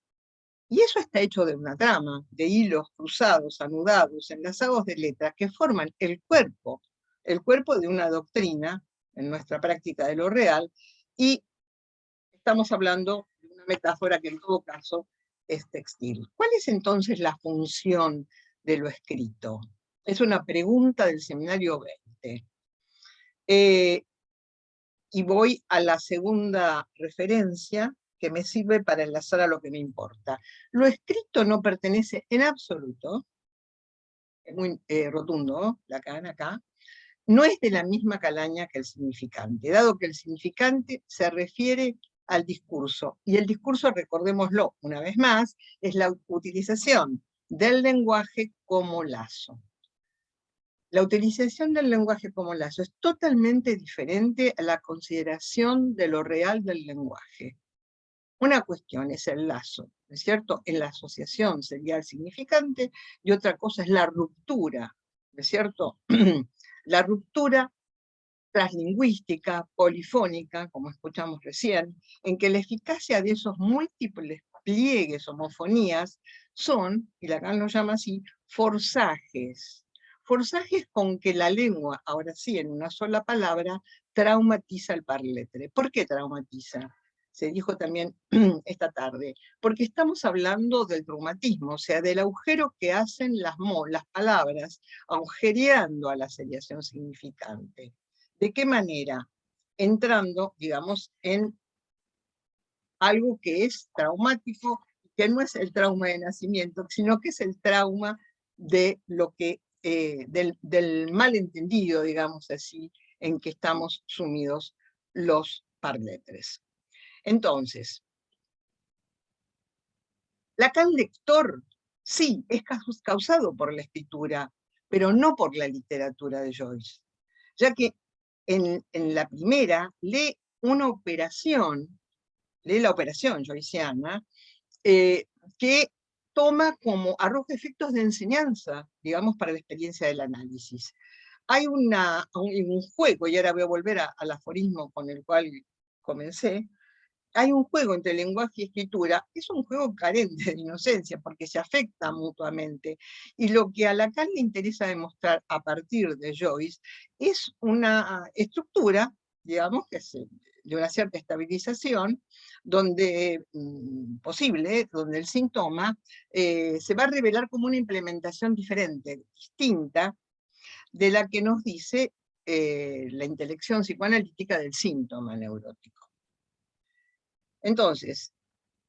Y eso está hecho de una trama, de hilos cruzados, anudados, enlazados de letras que forman el cuerpo de una doctrina, en nuestra práctica de lo real, y estamos hablando de una metáfora que en todo caso es textil. ¿Cuál es entonces la función de lo escrito? Es una pregunta del seminario 20. Y voy a la segunda referencia, que me sirve para enlazar a lo que me importa. Lo escrito no pertenece en absoluto, es muy rotundo, Lacan acá, no es de la misma calaña que el significante, dado que el significante se refiere al discurso, y el discurso, recordémoslo una vez más, es la utilización del lenguaje como lazo. La utilización del lenguaje como lazo es totalmente diferente a la consideración de lo real del lenguaje. Una cuestión es el lazo, ¿no es cierto? En la asociación sería el significante, y otra cosa es la ruptura, ¿no es cierto? La ruptura translingüística, polifónica, como escuchamos recién, en que la eficacia de esos múltiples pliegues, homofonías, son, y Lacan lo llama así, forzajes. Forzajes con que la lengua, ahora sí, en una sola palabra, traumatiza el parletre. ¿Por qué traumatiza? Se dijo también esta tarde, porque estamos hablando del traumatismo, o sea, del agujero que hacen las palabras, agujereando a la seriación significante. ¿De qué manera? Entrando, digamos, en algo que es traumático, que no es el trauma de nacimiento, sino que es el trauma de lo que, del malentendido, digamos así, en que estamos sumidos los parletres. Entonces, Lacan lector, sí, es causado por la escritura, pero no por la literatura de Joyce, ya que en la primera lee una operación, lee la operación joyciana, que toma como arroja efectos de enseñanza, digamos, para la experiencia del análisis. Hay un juego, y ahora voy a volver al aforismo con el cual comencé, hay un juego entre lenguaje y escritura, es un juego carente de inocencia, porque se afecta mutuamente, y lo que a Lacan le interesa demostrar a partir de Joyce es una estructura, digamos, que una cierta estabilización, donde, posible, donde el síntoma se va a revelar como una implementación diferente, distinta, de la que nos dice la intelección psicoanalítica del síntoma neurótico. Entonces,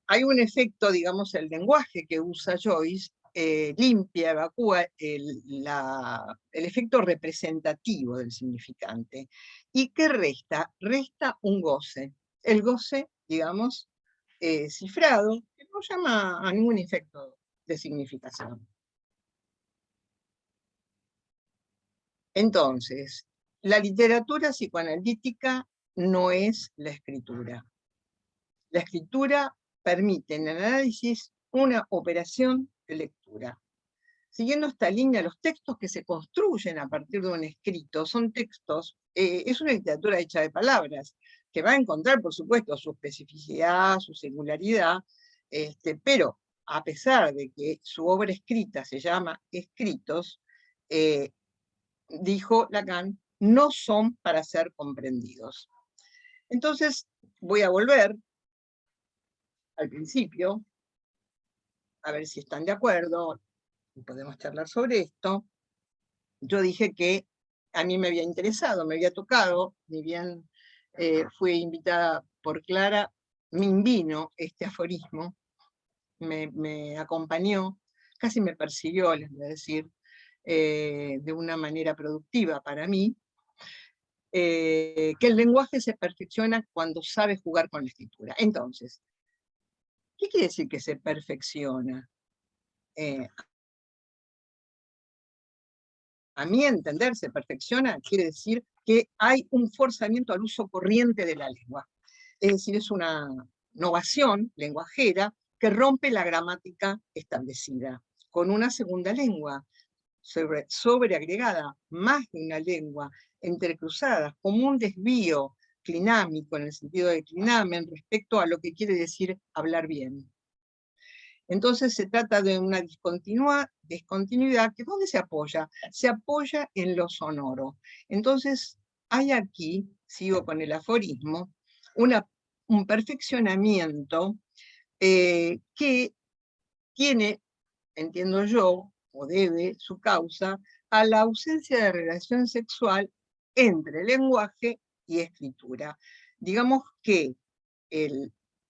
hay un efecto, digamos, el lenguaje que usa Joyce, limpia, evacúa el efecto representativo del significante. ¿Y qué resta? Resta un goce. El goce, digamos, cifrado, que no llama a ningún efecto de significación. Entonces, la literatura psicoanalítica no es la escritura. La escritura permite en el análisis una operación de lectura. Siguiendo esta línea, los textos que se construyen a partir de un escrito son textos, es una literatura hecha de palabras, que va a encontrar, por supuesto, su especificidad, su singularidad, pero a pesar de que su obra escrita se llama escritos, dijo Lacan, no son para ser comprendidos. Entonces, voy a volver al principio, a ver si están de acuerdo, podemos charlar sobre esto. Yo dije que a mí me había interesado, me había tocado, ni bien fui invitada por Clara, me invino este aforismo, me acompañó, casi me persiguió, les voy a decir, de una manera productiva para mí, que el lenguaje se perfecciona cuando sabe jugar con la escritura. Entonces, ¿qué quiere decir que se perfecciona? A mi entender, se perfecciona, quiere decir que hay un forzamiento al uso corriente de la lengua. Es decir, es una novación lenguajera que rompe la gramática establecida, con una segunda lengua, sobreagregada, más de una lengua, entrecruzadas, como un desvío clinámico, en el sentido de clinamen, respecto a lo que quiere decir hablar bien. Entonces se trata de una discontinuidad que ¿dónde se apoya? Se apoya en lo sonoro. Entonces hay aquí, sigo con el aforismo, un perfeccionamiento que tiene, entiendo yo, o debe su causa, a la ausencia de relación sexual entre lenguaje y escritura. Digamos que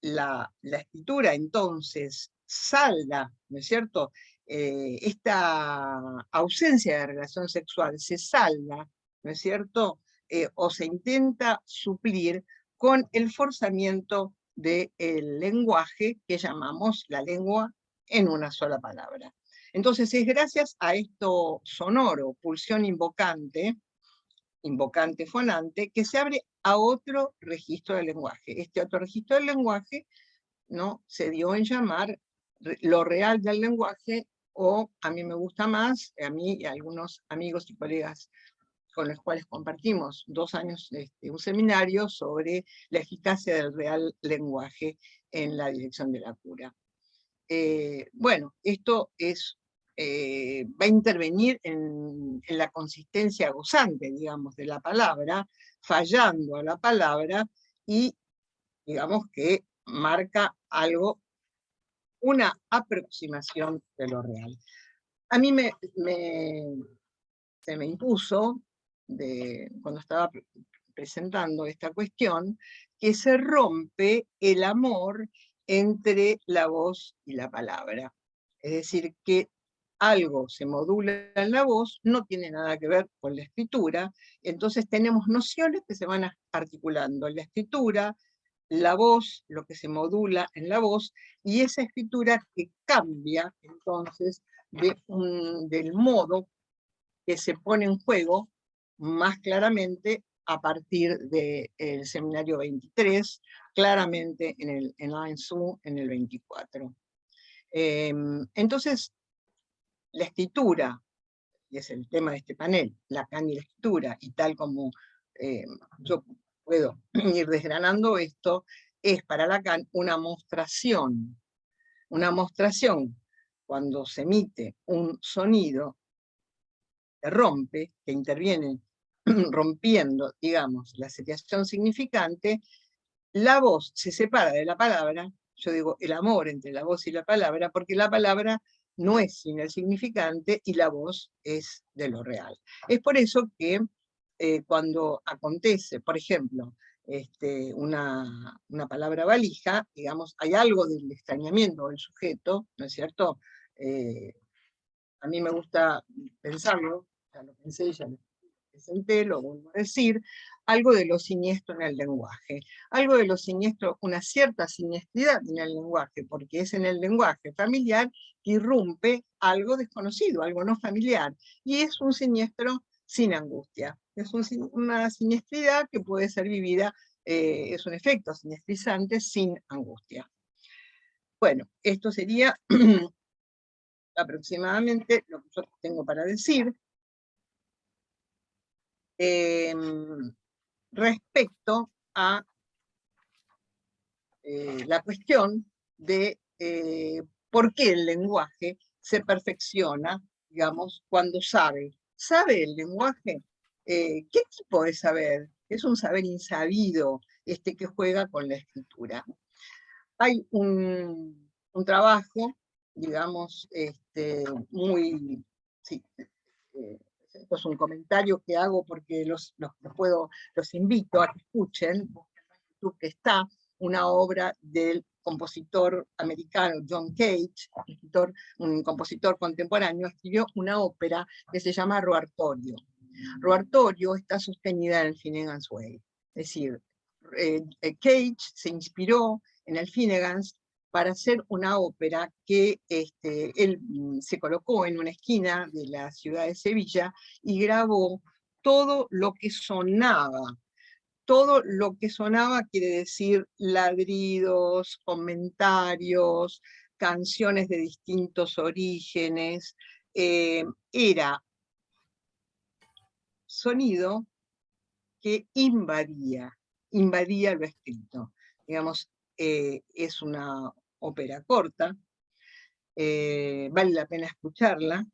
la escritura entonces salda, ¿no es cierto? Esta ausencia de relación sexual se salda, ¿no es cierto? O se intenta suplir con el forzamiento del lenguaje que llamamos la lengua en una sola palabra. Entonces es gracias a esto sonoro, pulsión invocante, invocante-fonante, que se abre a otro registro del lenguaje. Este otro registro del lenguaje, ¿no?, se dio en llamar lo real del lenguaje, o a mí me gusta más, a mí y a algunos amigos y colegas con los cuales compartimos 2 años un seminario sobre la eficacia del real lenguaje en la dirección de la cura. Bueno, esto va a intervenir en la consistencia gozante, digamos, de la palabra, fallando a la palabra, y digamos que marca algo, una aproximación de lo real. A mí se me impuso, cuando estaba presentando esta cuestión, que se rompe el amor entre la voz y la palabra. Es decir, que algo se modula en la voz, no tiene nada que ver con la escritura, entonces tenemos nociones que se van articulando en la escritura, la voz, lo que se modula en la voz, y esa escritura que cambia entonces del modo que se pone en juego más claramente a partir del seminario 23, claramente en Lanzhou en el 24. Entonces, la escritura, y es el tema de este panel, Lacan y la escritura, y tal como yo puedo ir desgranando esto, es para Lacan una mostración cuando se emite un sonido que rompe, que interviene rompiendo, digamos, la asociación significante, la voz se separa de la palabra, yo digo el amor entre la voz y la palabra, porque la palabra no es sin el significante y la voz es de lo real. Es por eso que cuando acontece, por ejemplo, una palabra valija, digamos, hay algo del extrañamiento del sujeto, ¿no es cierto? A mí me gusta pensarlo, ya lo pensé, ya lo presenté, lo vuelvo a decir, algo de lo siniestro en el lenguaje, algo de lo siniestro, una cierta siniestridad en el lenguaje, porque es en el lenguaje familiar que irrumpe algo desconocido, algo no familiar, y es un siniestro sin angustia, es una siniestridad que puede ser vivida, es un efecto siniestrizante sin angustia. Bueno, esto sería aproximadamente lo que yo tengo para decir. Respecto a la cuestión de por qué el lenguaje se perfecciona, digamos, cuando sabe. ¿Sabe el lenguaje? ¿Qué tipo de saber? Es un saber insabido, que juega con la escritura. Hay un trabajo, digamos, muy... Sí, esto es un comentario que hago porque los invito a que escuchen, que está una obra del compositor americano John Cage, un compositor contemporáneo, escribió una ópera que se llama Roartorio. Roartorio está sostenida en el Finnegan's Wake. Es decir, Cage se inspiró en el Finnegan's para hacer una ópera que él se colocó en una esquina de la ciudad de Sevilla y grabó todo lo que sonaba. Todo lo que sonaba quiere decir ladridos, comentarios, canciones de distintos orígenes. Era sonido que invadía lo escrito. Digamos, es una ópera corta, vale la pena escucharla,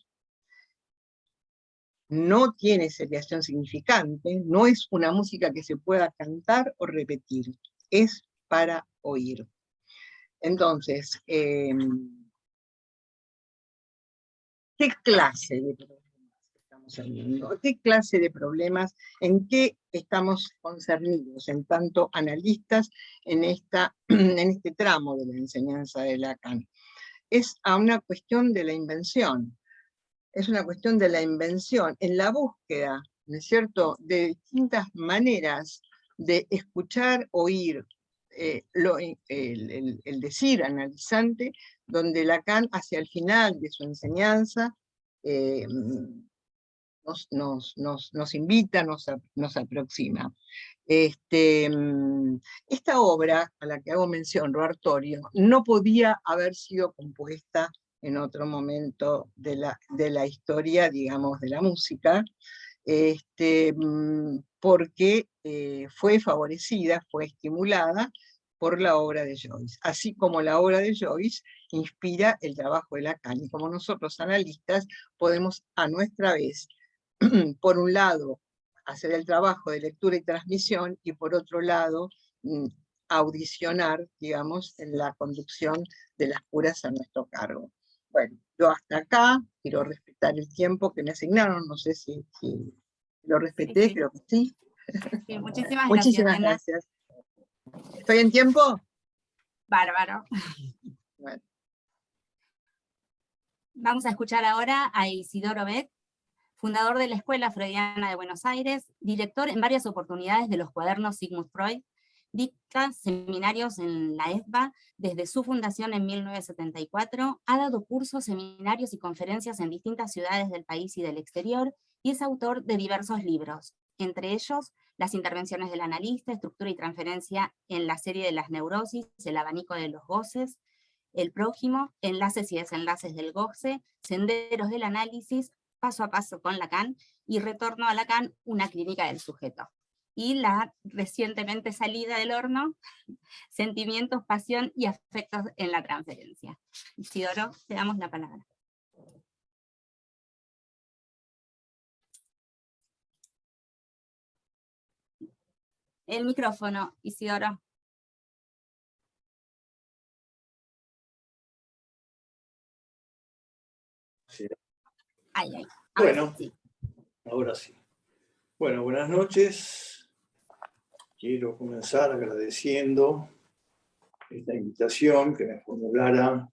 no tiene seriación significante, no es una música que se pueda cantar o repetir, es para oír. Entonces, ¿qué clase de problemas estamos viendo? ¿Qué clase de problemas? ¿En qué estamos concernidos, en tanto analistas, en este tramo de la enseñanza de Lacan? Es a una cuestión de la invención. Es una cuestión de la invención, en la búsqueda, ¿no es cierto?, de distintas maneras de escuchar, oír, el decir analizante, donde Lacan hacia el final de su enseñanza nos invita, nos aproxima. Esta obra, a la que hago mención, Roartorio, no podía haber sido compuesta en otro momento de la historia, digamos, de la música, porque fue favorecida, fue estimulada por la obra de Joyce, así como la obra de Joyce inspira el trabajo de Lacan, y como nosotros analistas podemos a nuestra vez, por un lado, hacer el trabajo de lectura y transmisión, y por otro lado, audicionar, digamos, en la conducción de las curas a nuestro cargo. Bueno, yo hasta acá, quiero respetar el tiempo que me asignaron, no sé si lo respeté, Sí. creo que sí. Sí, muchísimas Muchísimas gracias. gracias. ¿Estoy en tiempo? Bárbaro. Bueno. Vamos a escuchar ahora a Isidoro Beck, fundador de la Escuela Freudiana de Buenos Aires, director en varias oportunidades de los cuadernos Sigmund Freud, dicta seminarios en la ESBA desde su fundación en 1974, ha dado cursos, seminarios y conferencias en distintas ciudades del país y del exterior, y es autor de diversos libros, entre ellos Las intervenciones del analista, estructura y transferencia en la serie de las neurosis, El abanico de los goces, El prójimo, Enlaces y desenlaces del goce, Senderos del análisis, Paso a paso con Lacan, y Retorno a Lacan, una clínica del sujeto. Y la recientemente salida del horno, Sentimientos, pasión y afectos en la transferencia. Isidoro, te damos la palabra. El micrófono, Isidoro. Ay, ay. Ahora Bueno. sí. Ahora sí. Bueno, buenas noches. Quiero comenzar agradeciendo esta invitación que me formulara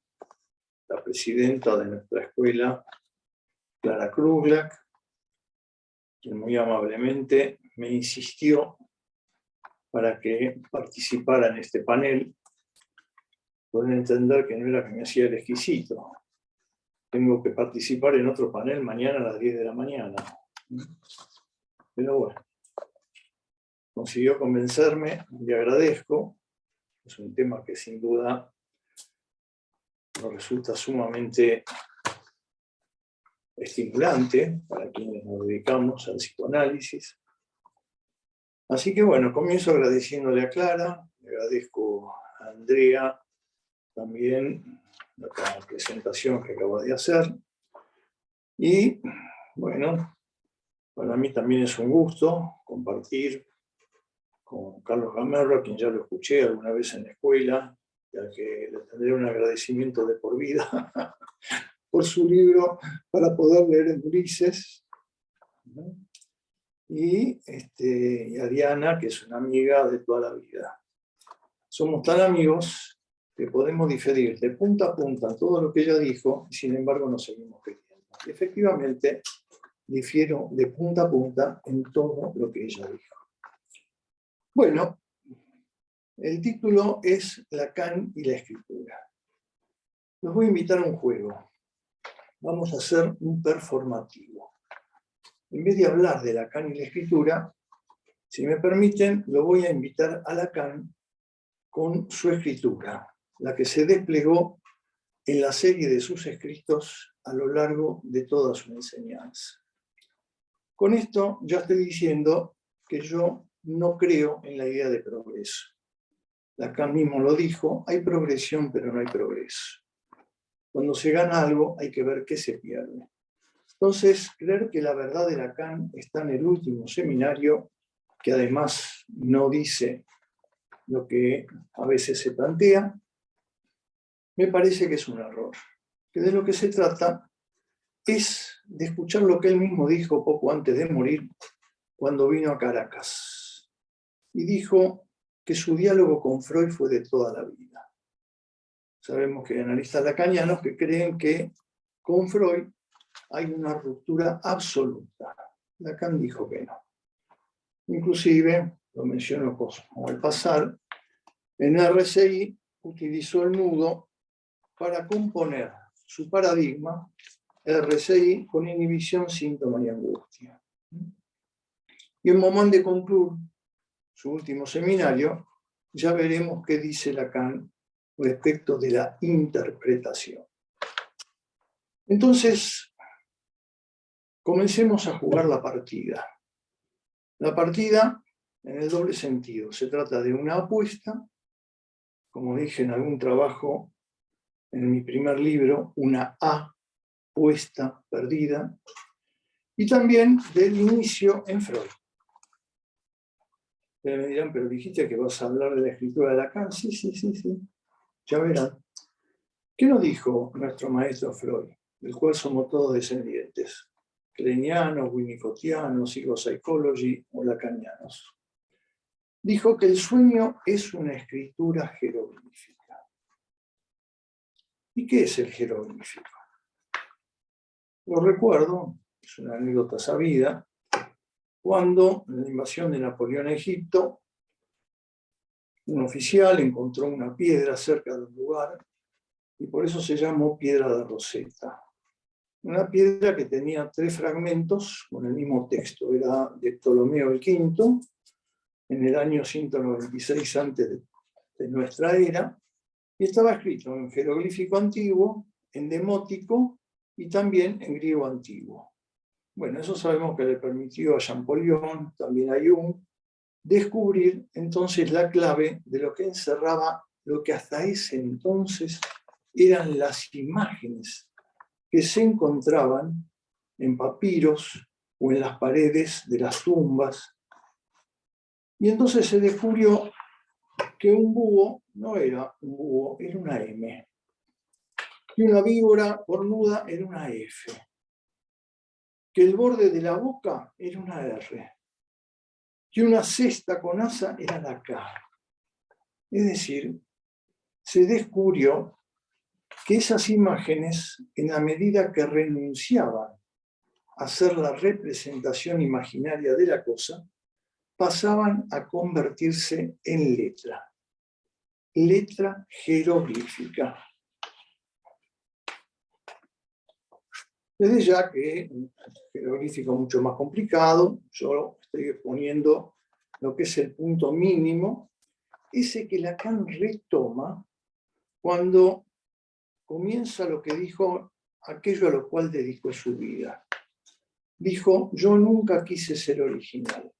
la presidenta de nuestra escuela, Clara Kruglack, quien muy amablemente me insistió para que participara en este panel. Pueden entender que no era que me hacía el exquisito. Tengo que participar en otro panel mañana a las 10 de la mañana. Pero bueno, consiguió convencerme, le agradezco. Es un tema que sin duda nos resulta sumamente estimulante para quienes nos dedicamos al psicoanálisis. Así que bueno, comienzo agradeciéndole a Clara, le agradezco a Andrea también la presentación que acaba de hacer. Y bueno, para mí también es un gusto compartir con Carlos Gamerro, a quien ya lo escuché alguna vez en la escuela, ya que le tendré un agradecimiento de por vida por su libro para poder leer en Ulises. Y a Diana, que es una amiga de toda la vida. Somos tan amigos que podemos diferir de punta a punta en todo lo que ella dijo, y sin embargo nos seguimos queriendo. Y efectivamente, difiero de punta a punta en todo lo que ella dijo. Bueno, el título es Lacan y la escritura. Los voy a invitar a un juego. Vamos a hacer un performativo. En vez de hablar de Lacan y la escritura, si me permiten, lo voy a invitar a Lacan con su escritura, la que se desplegó en la serie de sus escritos a lo largo de toda su enseñanza. Con esto ya estoy diciendo que yo no creo en la idea de progreso. Lacan mismo lo dijo, hay progresión pero no hay progreso. Cuando se gana algo hay que ver qué se pierde. Entonces, creer que la verdad de Lacan está en el último seminario, que además no dice lo que a veces se plantea, me parece que es un error. Que de lo que se trata es de escuchar lo que él mismo dijo poco antes de morir, cuando vino a Caracas. Y dijo que su diálogo con Freud fue de toda la vida. Sabemos que hay analistas lacanianos que creen que con Freud hay una ruptura absoluta. Lacan dijo que no. Inclusive, lo menciono como al pasar, en RCI utilizó el nudo para componer su paradigma, RCI con inhibición, síntoma y angustia. Y en Moment de Conclure, su último seminario, ya veremos qué dice Lacan respecto de la interpretación. Entonces, comencemos a jugar la partida. La partida en el doble sentido. Se trata de una apuesta, como dije en algún trabajo, en mi primer libro, una apuesta perdida, y también del inicio en Freud. Me dirán, pero dijiste que vas a hablar de la escritura de Lacan. Sí. Ya verán. ¿Qué nos dijo nuestro maestro Freud, del cual somos todos descendientes? Kleinianos, winnicottianos, psychology o lacanianos. Dijo que el sueño es una escritura jeroglífica. ¿Y qué es el jeroglífico? Lo recuerdo, es una anécdota sabida, cuando en la invasión de Napoleón a Egipto, un oficial encontró una piedra cerca del lugar y por eso se llamó piedra de Rosetta. Una piedra que tenía 3 fragmentos con el mismo texto. Era de Ptolomeo V, en el año 196 antes de nuestra era, y estaba escrito en jeroglífico antiguo, en demótico y también en griego antiguo. Bueno, eso sabemos que le permitió a Champollion, también a Jung, descubrir entonces la clave de lo que encerraba lo que hasta ese entonces eran las imágenes que se encontraban en papiros o en las paredes de las tumbas. Y entonces se descubrió que un búho no era un búho, era una M. Y una víbora cornuda era una F. que el borde de la boca era una R, que una cesta con asa era la K. Es decir, se descubrió que esas imágenes, en la medida que renunciaban a ser la representación imaginaria de la cosa, pasaban a convertirse en letra jeroglífica. Desde ya que un jeroglífico mucho más complicado, yo estoy exponiendo lo que es el punto mínimo, ese que Lacan retoma cuando comienza lo que dijo, aquello a lo cual dedicó su vida. Dijo: yo nunca quise ser original.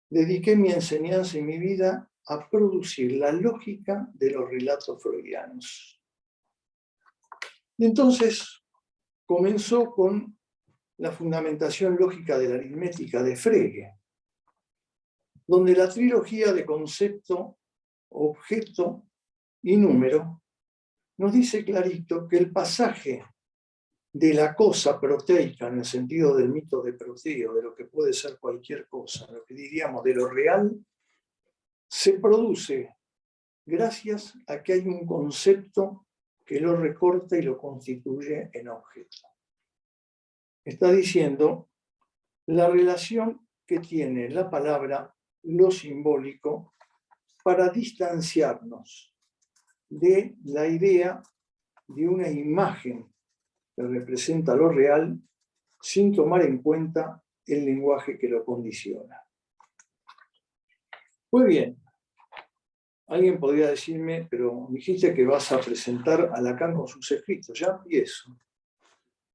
Dediqué mi enseñanza y mi vida a producir la lógica de los relatos freudianos. Y entonces comenzó con la fundamentación lógica de la aritmética de Frege, donde la trilogía de concepto, objeto y número nos dice clarito que el pasaje de la cosa proteica, en el sentido del mito de Proteo, de lo que puede ser cualquier cosa, lo que diríamos de lo real, se produce gracias a que hay un concepto que lo recorta y lo constituye en objeto. Está diciendo la relación que tiene la palabra, lo simbólico, para distanciarnos de la idea de una imagen que representa lo real sin tomar en cuenta el lenguaje que lo condiciona. Muy bien. Alguien podría decirme, pero dijiste que vas a presentar a Lacan con sus escritos. Ya empiezo.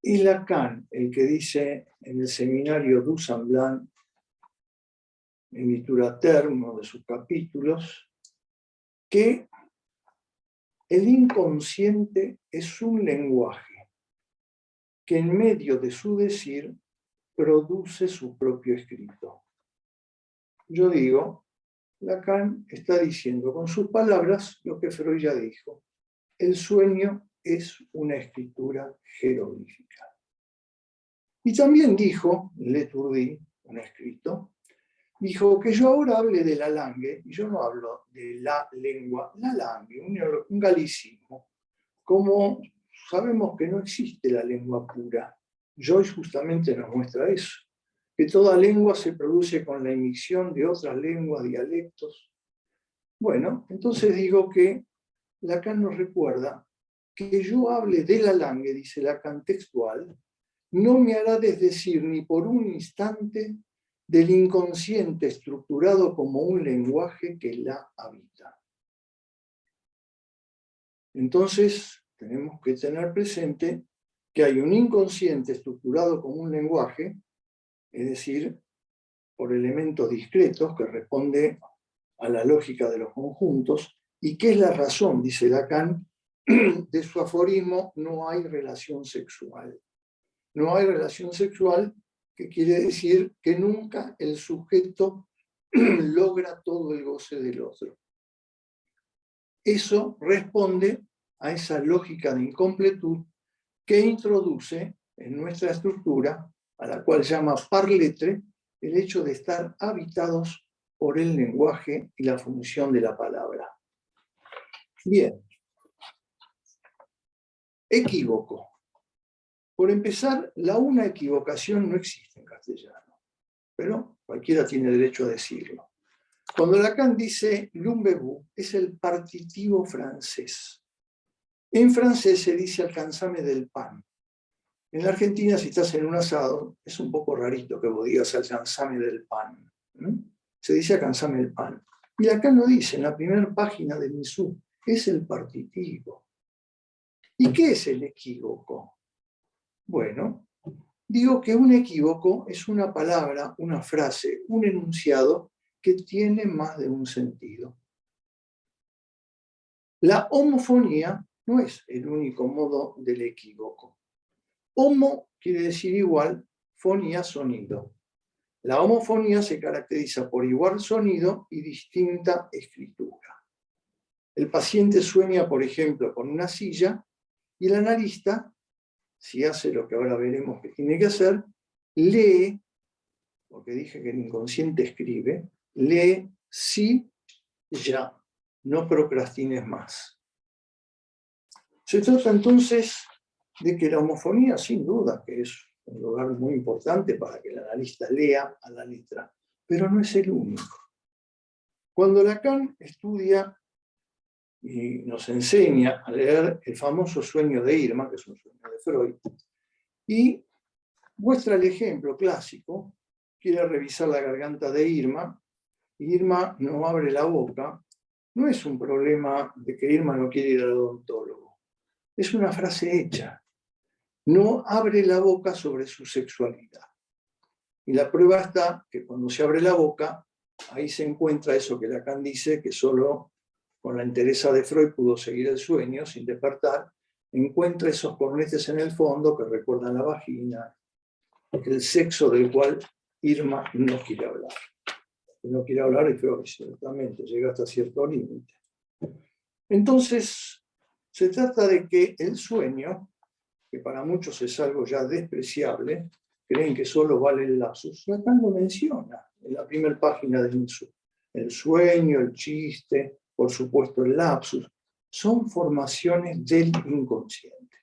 Y Lacan, el que dice en el seminario du Semblant, en Litura Term, uno de sus capítulos, que el inconsciente es un lenguaje que en medio de su decir produce su propio escrito. Yo digo, Lacan está diciendo con sus palabras lo que Freud ya dijo. El sueño es una escritura jeroglífica. Y también dijo, Leturdi, un escrito, dijo que yo ahora hable de la langue, y yo no hablo de la lengua, la langue, un galicismo. Como sabemos que no existe la lengua pura, Joyce justamente nos muestra eso, que toda lengua se produce con la emisión de otras lenguas, dialectos. Bueno, entonces digo que Lacan nos recuerda que yo hable de la langue, dice Lacan textual, no me hará desdecir ni por un instante del inconsciente estructurado como un lenguaje que la habita. Entonces, tenemos que tener presente que hay un inconsciente estructurado como un lenguaje, es decir, por elementos discretos que responde a la lógica de los conjuntos, y que es la razón, dice Lacan, de su aforismo, no hay relación sexual. No hay relación sexual, que quiere decir que nunca el sujeto logra todo el goce del otro. Eso responde a esa lógica de incompletud que introduce en nuestra estructura, a la cual llama par lettre, el hecho de estar habitados por el lenguaje y la función de la palabra. Bien. Equívoco. Por empezar, la una equivocación no existe en castellano, pero cualquiera tiene derecho a decirlo. Cuando Lacan dice l'umbebu, es el partitivo francés. En francés se dice alcanzame del pan. En la Argentina, si estás en un asado, es un poco rarito que vos digas alcanzame del pan. Se dice alcanzame el pan. Y Lacan lo dice en la primera página de Misú, es el partitivo. ¿Y qué es el equívoco? Bueno, digo que un equívoco es una palabra, una frase, un enunciado que tiene más de un sentido. La homofonía no es el único modo del equívoco. Homo quiere decir igual, fonía, sonido. La homofonía se caracteriza por igual sonido y distinta escritura. El paciente sueña, por ejemplo, con una silla, y el analista, si hace lo que ahora veremos que tiene que hacer, lee, porque dije que el inconsciente escribe, lee sí, ya, no procrastines más. Se trata entonces de que la homofonía, sin duda, que es un lugar muy importante para que el analista lea a la letra, pero no es el único. Cuando Lacan estudia y nos enseña a leer el famoso sueño de Irma, que es un sueño de Freud, y muestra el ejemplo clásico, quiere revisar la garganta de Irma, y Irma no abre la boca, no es un problema de que Irma no quiere ir al odontólogo, es una frase hecha. No abre la boca sobre su sexualidad. Y la prueba está que cuando se abre la boca, ahí se encuentra eso que Lacan dice, que solo con la entereza de Freud pudo seguir el sueño sin despertar, encuentra esos cornetes en el fondo que recuerdan la vagina, el sexo del cual Irma no quiere hablar. No quiere hablar y Freud ciertamente llega hasta cierto límite. Entonces, se trata de que el sueño, que para muchos es algo ya despreciable, creen que solo vale el lapsus, Lacan lo menciona en la primera página del Insú. El sueño, el chiste, por supuesto el lapsus, son formaciones del inconsciente.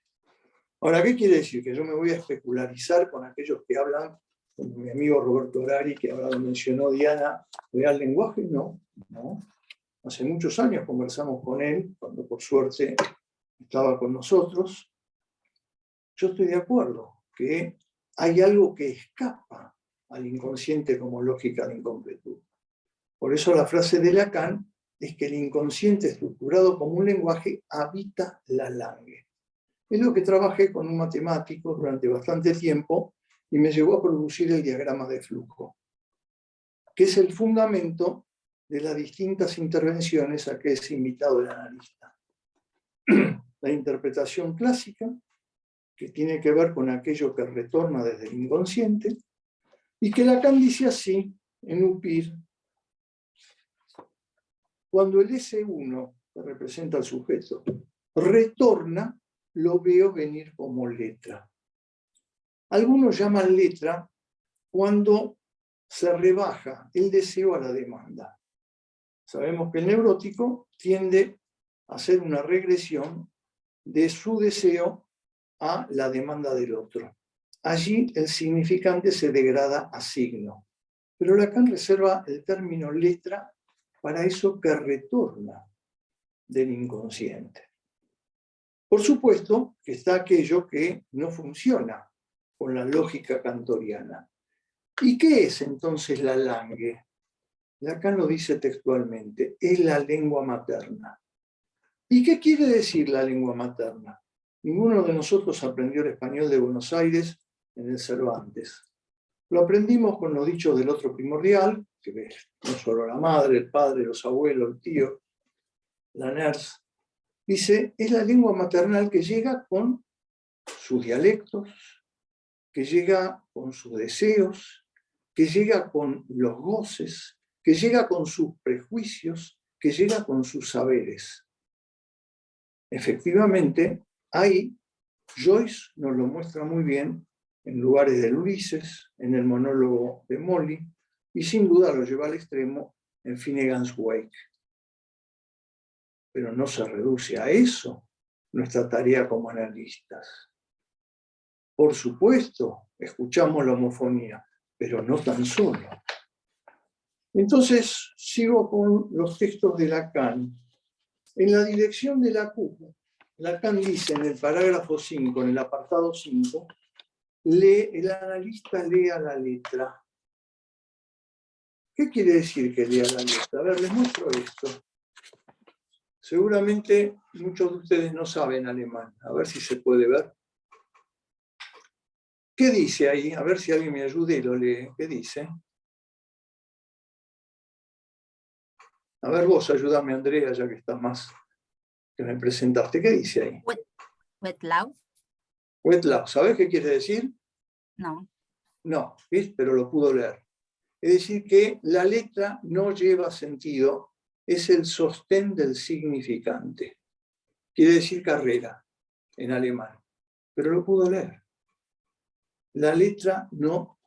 Ahora, ¿qué quiere decir? Que yo me voy a especularizar con aquellos que hablan, como mi amigo Roberto Orari, que ahora lo mencionó Diana, real lenguaje, no. Hace muchos años conversamos con él, cuando por suerte estaba con nosotros. Yo estoy de acuerdo que hay algo que escapa al inconsciente como lógica de incompletud. Por eso la frase de Lacan es que el inconsciente estructurado como un lenguaje habita la langue. Es lo que trabajé con un matemático durante bastante tiempo y me llevó a producir el diagrama de flujo, que es el fundamento de las distintas intervenciones a que es invitado el analista. La interpretación clásica, que tiene que ver con aquello que retorna desde el inconsciente, y que Lacan dice así en Upir: cuando el S1, que representa al sujeto, retorna, lo veo venir como letra. Algunos llaman letra cuando se rebaja el deseo a la demanda. Sabemos que el neurótico tiende a hacer una regresión de su deseo a la demanda del otro. Allí el significante se degrada a signo. Pero Lacan reserva el término letra para eso que retorna del inconsciente. Por supuesto que está aquello que no funciona con la lógica kantoriana. ¿Y qué es entonces la langue? Lacan lo dice textualmente, es la lengua materna. ¿Y qué quiere decir la lengua materna? Ninguno de nosotros aprendió el español de Buenos Aires en el Cervantes. Lo aprendimos con los dichos del otro primordial, que es no solo la madre, el padre, los abuelos, el tío, la nurse. Dice, es la lengua maternal que llega con sus dialectos, que llega con sus deseos, que llega con los goces, que llega con sus prejuicios, que llega con sus saberes. Efectivamente, ahí Joyce nos lo muestra muy bien en Lugares del Ulises, en el monólogo de Molly, y sin duda lo lleva al extremo en Finnegan's Wake. Pero no se reduce a eso nuestra tarea como analistas. Por supuesto, escuchamos la homofonía, pero no tan solo. Entonces, sigo con los textos de Lacan. En la dirección de la Q, Lacan dice en el parágrafo 5, en el apartado 5, el analista lea la letra. ¿Qué quiere decir que lea la letra? A ver, les muestro esto. Seguramente muchos de ustedes no saben alemán. A ver si se puede ver. ¿Qué dice ahí? A ver si alguien me ayude y lo lee. ¿Qué dice? A ver vos, ayúdame, Andrea, ya que estás más, que me presentaste. ¿Qué dice ahí? Wetlau. Wetlau. ¿Sabés qué quiere decir? No. No, ¿ves? Pero lo pudo leer. Es decir, que la letra no lleva sentido, es el sostén del significante. Quiere decir carrera en alemán, pero lo pudo leer. La letra no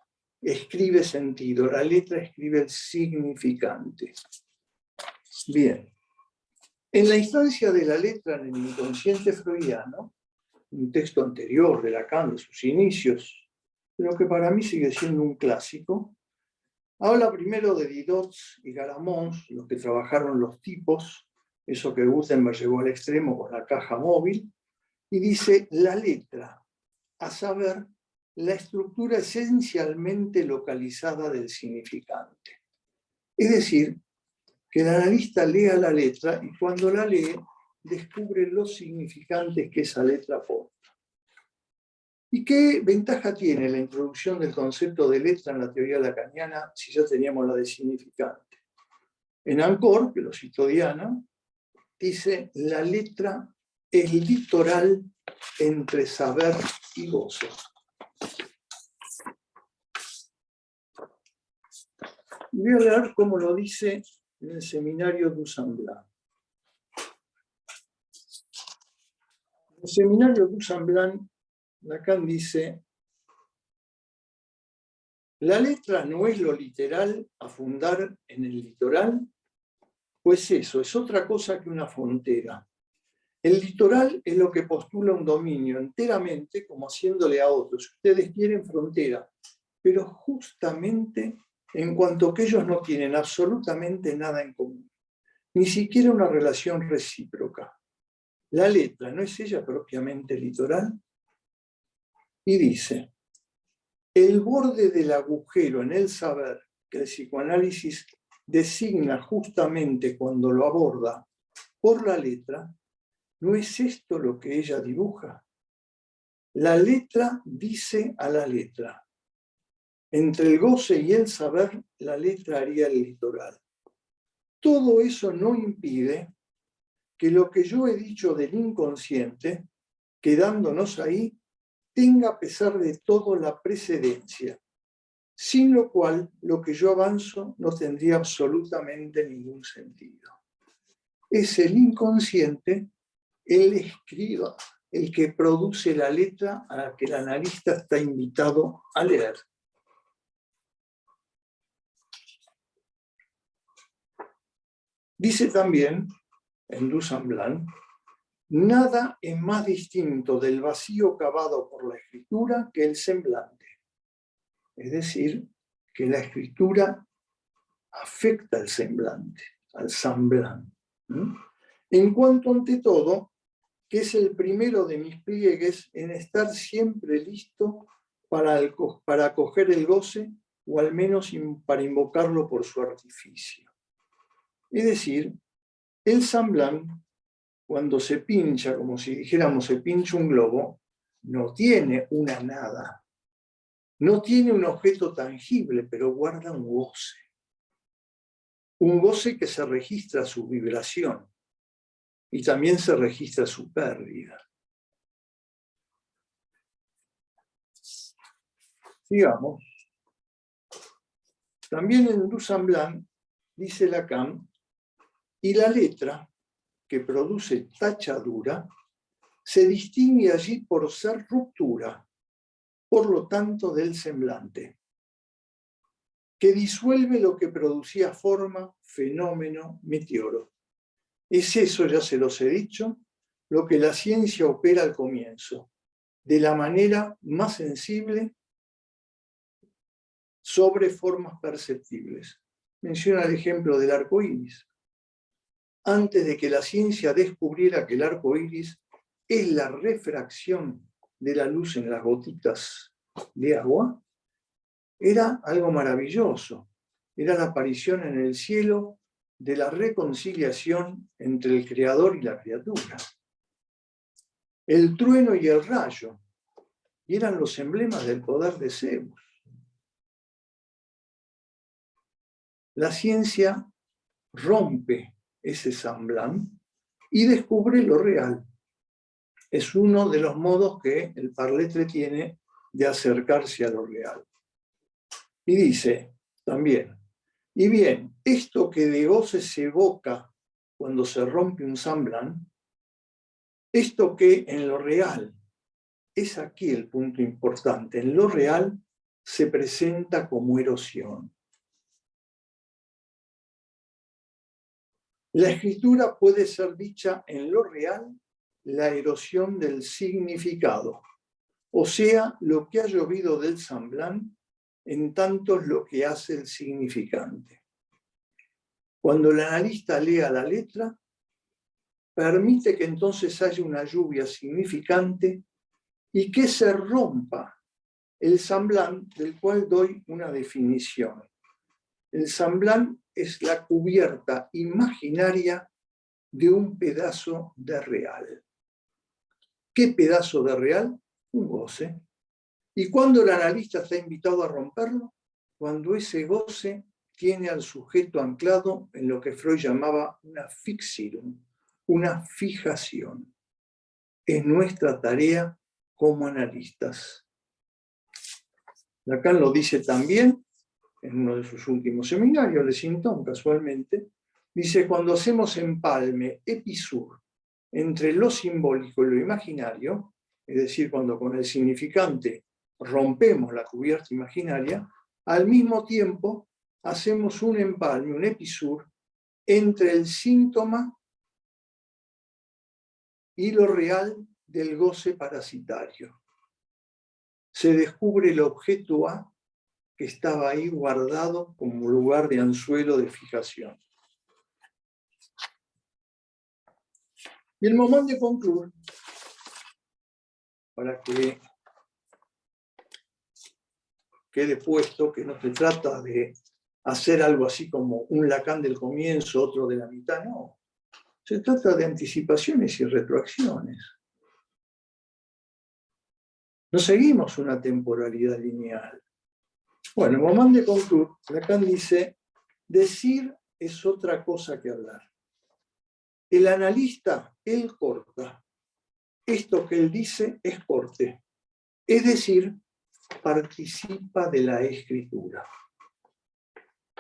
escribe sentido, la letra escribe el significante. Bien, en la instancia de la letra en el inconsciente freudiano, un texto anterior de Lacan, de sus inicios, pero que para mí sigue siendo un clásico, habla primero de Didot y Garamond, los que trabajaron los tipos, eso que Gutenberg llevó al extremo con la caja móvil, y dice la letra, a saber, la estructura esencialmente localizada del significante. Es decir, que el analista lea la letra y cuando la lee, descubre los significantes que esa letra aporta. ¿Y qué ventaja tiene la introducción del concepto de letra en la teoría lacaniana si ya teníamos la de significante? En Ancor, que lo citó Diana, dice, la letra es litoral entre saber y goce. Voy a leer cómo lo dice en el seminario du Semblant. En el seminario du Semblant, Lacan dice, la letra no es lo literal a fundar en el litoral, pues eso es otra cosa que una frontera. El litoral es lo que postula un dominio enteramente como haciéndole a otros. Ustedes quieren frontera, pero justamente en cuanto que ellos no tienen absolutamente nada en común, ni siquiera una relación recíproca. La letra, ¿no es ella propiamente litoral? Y dice, el borde del agujero en el saber que el psicoanálisis designa justamente cuando lo aborda por la letra, ¿no es esto lo que ella dibuja? La letra dice a la letra. Entre el goce y el saber, la letra haría el litoral. Todo eso no impide que lo que yo he dicho del inconsciente, quedándonos ahí, tenga a pesar de todo la precedencia, sin lo cual lo que yo avanzo no tendría absolutamente ningún sentido. Es el inconsciente, el escriba, el que produce la letra a la que el analista está invitado a leer. Dice también, en Du Semblant, nada es más distinto del vacío cavado por la escritura que el semblante. Es decir, que la escritura afecta al semblante, al semblant. En cuanto, ante todo, que es el primero de mis pliegues en estar siempre listo para acoger el goce, o al menos para invocarlo por su artificio. Es decir, el semblant, cuando se pincha, como si dijéramos se pincha un globo, no tiene una nada. No tiene un objeto tangible, pero guarda un goce. Un goce que se registra su vibración y también se registra su pérdida. Sigamos. También en Du Semblant dice Lacan, y la letra que produce tachadura se distingue allí por ser ruptura, por lo tanto del semblante, que disuelve lo que producía forma, fenómeno, meteoro. Es eso, ya se los he dicho, lo que la ciencia opera al comienzo, de la manera más sensible sobre formas perceptibles. Menciona el ejemplo del arco iris. Antes de que la ciencia descubriera que el arco iris es la refracción de la luz en las gotitas de agua, era algo maravilloso. Era la aparición en el cielo de la reconciliación entre el creador y la criatura. El trueno y el rayo, y eran los emblemas del poder de Zeus. La ciencia rompe ese semblant y descubre lo real. Es uno de los modos que el Parletre tiene de acercarse a lo real. Y dice también, y bien, esto que de goce se evoca cuando se rompe un semblant, esto que en lo real, es aquí el punto importante, en lo real se presenta como erosión. La escritura puede ser dicha en lo real, la erosión del significado, o sea, lo que ha llovido del Samblán, en tanto es lo que hace el significante. Cuando el analista lea la letra, permite que entonces haya una lluvia significante y que se rompa el Samblán, del cual doy una definición. El Samblán es la cubierta imaginaria de un pedazo de real. ¿Qué pedazo de real? Un goce. ¿Y cuándo el analista está invitado a romperlo? Cuando ese goce tiene al sujeto anclado en lo que Freud llamaba una fixierung, una fijación. Es nuestra tarea como analistas. Lacan lo dice también en uno de sus últimos seminarios, Lessington, casualmente, dice: cuando hacemos empalme, episur, entre lo simbólico y lo imaginario, es decir, cuando con el significante rompemos la cubierta imaginaria, al mismo tiempo hacemos un empalme, un episur, entre el síntoma y lo real del goce parasitario. Se descubre el objeto A que estaba ahí guardado como lugar de anzuelo de fijación. Y el momento de concluir, para que quede puesto que no se trata de hacer algo así como un Lacan del comienzo, otro de la mitad, no. Se trata de anticipaciones y retroacciones. No seguimos una temporalidad lineal. Bueno, en momento de concluir, Lacan dice: decir es otra cosa que hablar. El analista, él corta. Esto que él dice es corte. Es decir, participa de la escritura.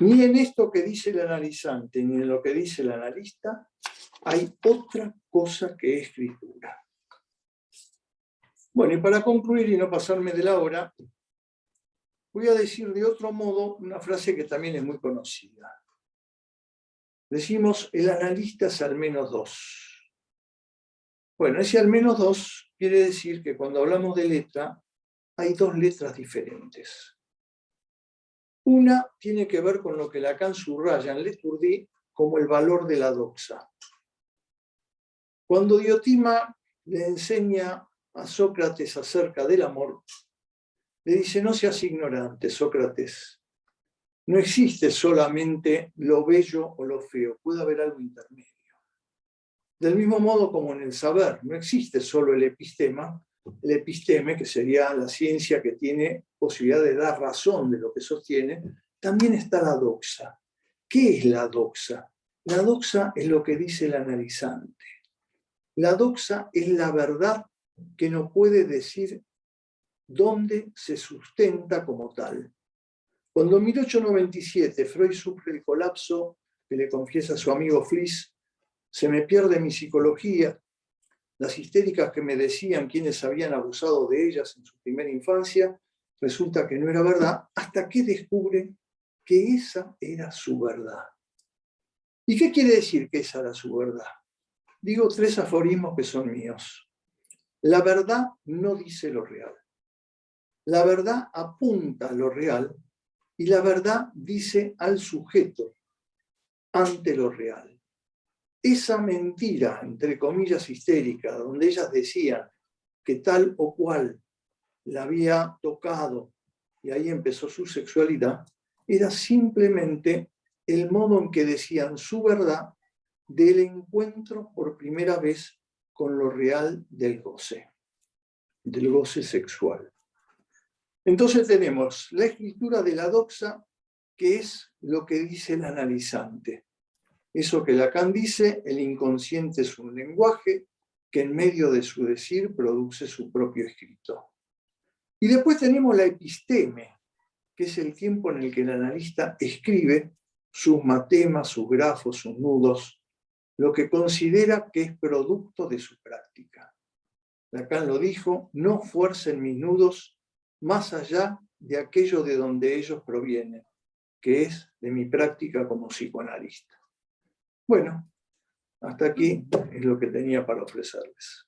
Ni en esto que dice el analizante, ni en lo que dice el analista, hay otra cosa que escritura. Bueno, y para concluir y no pasarme de la hora, voy a decir de otro modo una frase que también es muy conocida. Decimos: el analista es al menos dos. Bueno, ese al menos dos quiere decir que cuando hablamos de letra, hay dos letras diferentes. Una tiene que ver con lo que Lacan subraya en Letourdi como el valor de la doxa. Cuando Diotima le enseña a Sócrates acerca del amor, le dice: no seas ignorante, Sócrates. No existe solamente lo bello o lo feo, puede haber algo intermedio. Del mismo modo como en el saber, no existe solo el episteme, que sería la ciencia que tiene posibilidad de dar razón de lo que sostiene, también está la doxa. ¿Qué es la doxa? La doxa es lo que dice el analizante. La doxa es la verdad que no puede decir dónde se sustenta como tal. Cuando en 1897 Freud sufre el colapso que le confiesa a su amigo Fliess: se me pierde mi psicología, las histéricas que me decían quienes habían abusado de ellas en su primera infancia, resulta que no era verdad, hasta que descubre que esa era su verdad. ¿Y qué quiere decir que esa era su verdad? Digo 3 aforismos que son míos. La verdad no dice lo real. La verdad apunta a lo real y la verdad dice al sujeto ante lo real. Esa mentira, entre comillas, histérica, donde ellas decían que tal o cual la había tocado y ahí empezó su sexualidad, era simplemente el modo en que decían su verdad del encuentro por primera vez con lo real del goce sexual. Entonces tenemos la escritura de la doxa, que es lo que dice el analizante. Eso que Lacan dice: el inconsciente es un lenguaje que en medio de su decir produce su propio escrito. Y después tenemos la episteme, que es el tiempo en el que el analista escribe sus matemas, sus grafos, sus nudos, lo que considera que es producto de su práctica. Lacan lo dijo: no fuercen mis nudos más allá de aquello de donde ellos provienen, que es de mi práctica como psicoanalista. Bueno, hasta aquí es lo que tenía para ofrecerles.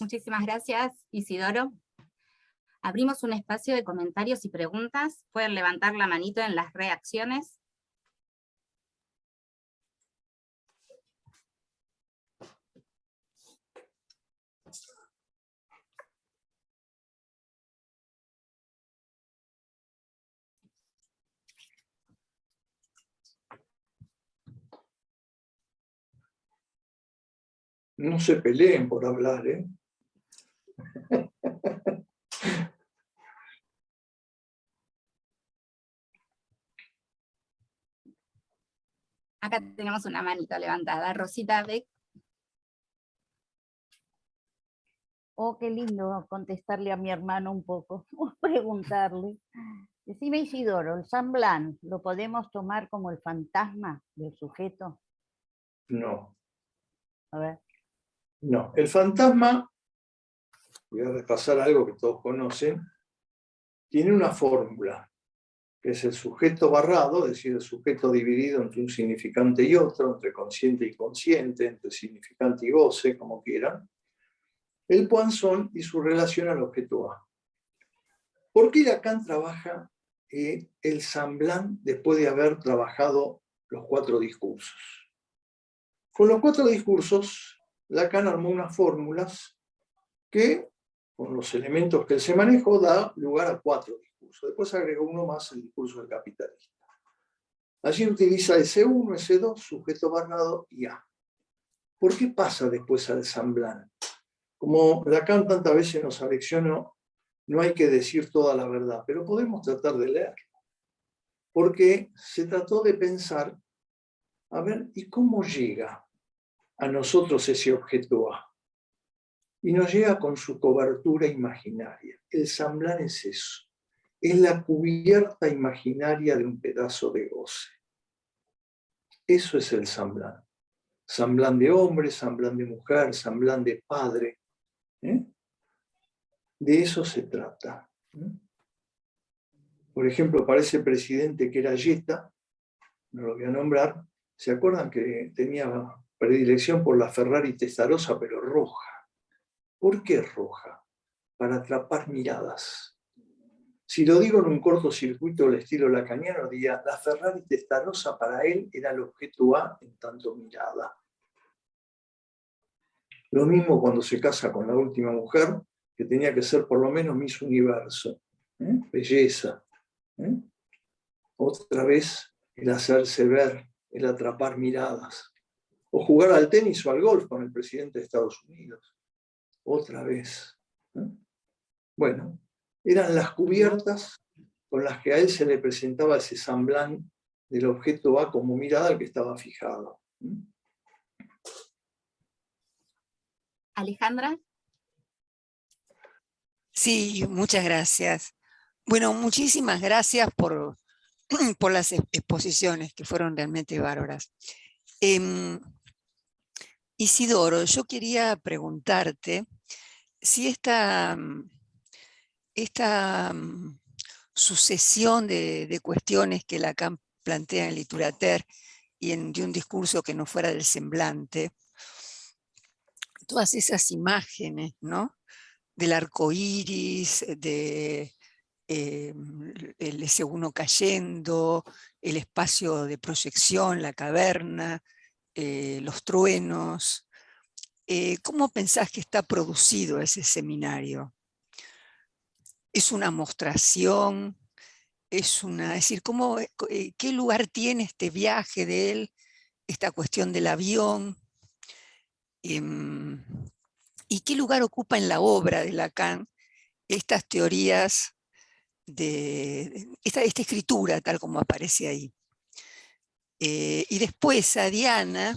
Muchísimas gracias, Isidoro. Abrimos un espacio de comentarios y preguntas. Pueden levantar la manito en las reacciones. No se peleen por hablar, ¿eh? Acá tenemos una manito levantada. Rosita Beck. Oh, qué lindo contestarle a mi hermano un poco, o preguntarle. Decime, Isidoro, ¿el San Blan lo podemos tomar como el fantasma del sujeto? No, A ver. no. El fantasma, voy a repasar algo que todos conocen, tiene una fórmula, que es el sujeto barrado, es decir, el sujeto dividido entre un significante y otro, entre consciente y consciente, entre significante y goce, como quieran, el Poinçon y su relación al objeto A. ¿Por qué Lacan trabaja el San Blan después de haber trabajado los 4 discursos? Con los 4 discursos, Lacan armó unas fórmulas que, con los elementos que él se manejó, da lugar a 4 discursos. Después agregó uno más, el discurso del capitalista. Allí utiliza S1, S2, sujeto barrado y A. ¿Por qué pasa después al San Blan? Como Lacan tantas veces nos aleccionó, no hay que decir toda la verdad, pero podemos tratar de leerlo. Porque se trató de pensar, a ver, ¿y cómo llega a nosotros ese objeto A? Y nos llega con su cobertura imaginaria. El San Blan es eso. Es la cubierta imaginaria de un pedazo de goce. Eso es el San Blan. San Blan de hombre, San Blan de mujer, San Blan de padre. De eso se trata. Por ejemplo, para ese presidente que era Yeta, no lo voy a nombrar, ¿se acuerdan que tenía predilección por la Ferrari Testarossa, pero roja? ¿Por qué roja? Para atrapar miradas. Si lo digo en un cortocircuito del estilo lacaniano, diría, la Ferrari Testarossa para él era el objeto A en tanto mirada. Lo mismo cuando se casa con la última mujer, que tenía que ser por lo menos Miss Universo. Belleza. Otra vez el hacerse ver, el atrapar miradas. O jugar al tenis o al golf con el presidente de Estados Unidos. Otra vez. Bueno, eran las cubiertas con las que a él se le presentaba ese San Blan del objeto A como mirada al que estaba fijado. Alejandra. Sí, muchas gracias. Bueno, muchísimas gracias por las exposiciones, que fueron realmente bárbaras. Isidoro, yo quería preguntarte si esta sucesión de cuestiones que Lacan plantea en Literature y de un discurso que no fuera del semblante, todas esas imágenes, ¿no? Del arco iris, el S1 cayendo, el espacio de proyección, la caverna, los truenos. ¿Cómo pensás que está producido ese seminario? ¿Es una mostración? Es decir, ¿qué lugar tiene este viaje de él, esta cuestión del avión? ¿Y qué lugar ocupa en la obra de Lacan estas teorías esta escritura tal como aparece ahí? Y después a Diana,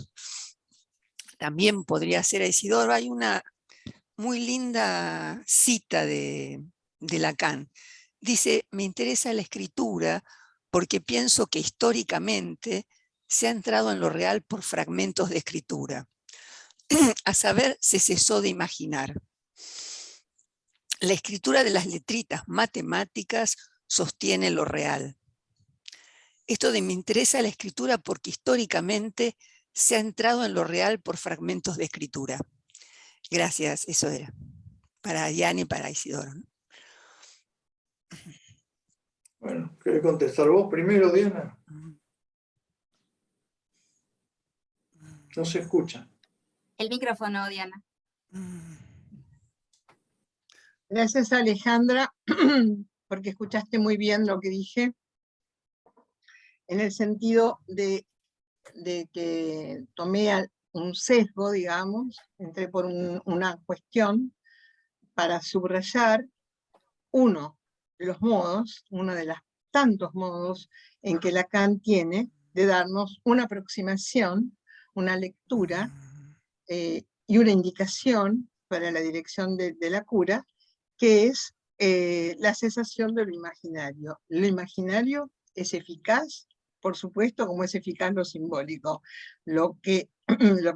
también podría ser a Isidoro, hay una muy linda cita de Lacan. Dice, me interesa la escritura porque pienso que históricamente se ha entrado en lo real por fragmentos de escritura. A saber, se cesó de imaginar. la escritura de las letritas matemáticas sostiene lo real. Esto me interesa la escritura porque históricamente se ha entrado en lo real por fragmentos de escritura. Gracias, eso era. Para Diana y para Isidoro, ¿no? Bueno, ¿querés contestar vos primero, Diana? No se escucha. El micrófono, Diana. Gracias, Alejandra, porque escuchaste muy bien lo que dije, en el sentido de que tomé un sesgo, digamos, entré por una cuestión para subrayar uno de los modos, uno de los tantos modos en que Lacan tiene de darnos una aproximación, una lectura y una indicación para la dirección de la cura, que es la cesación de lo imaginario. Lo imaginario es eficaz, por supuesto, como es eficaz lo simbólico. Lo que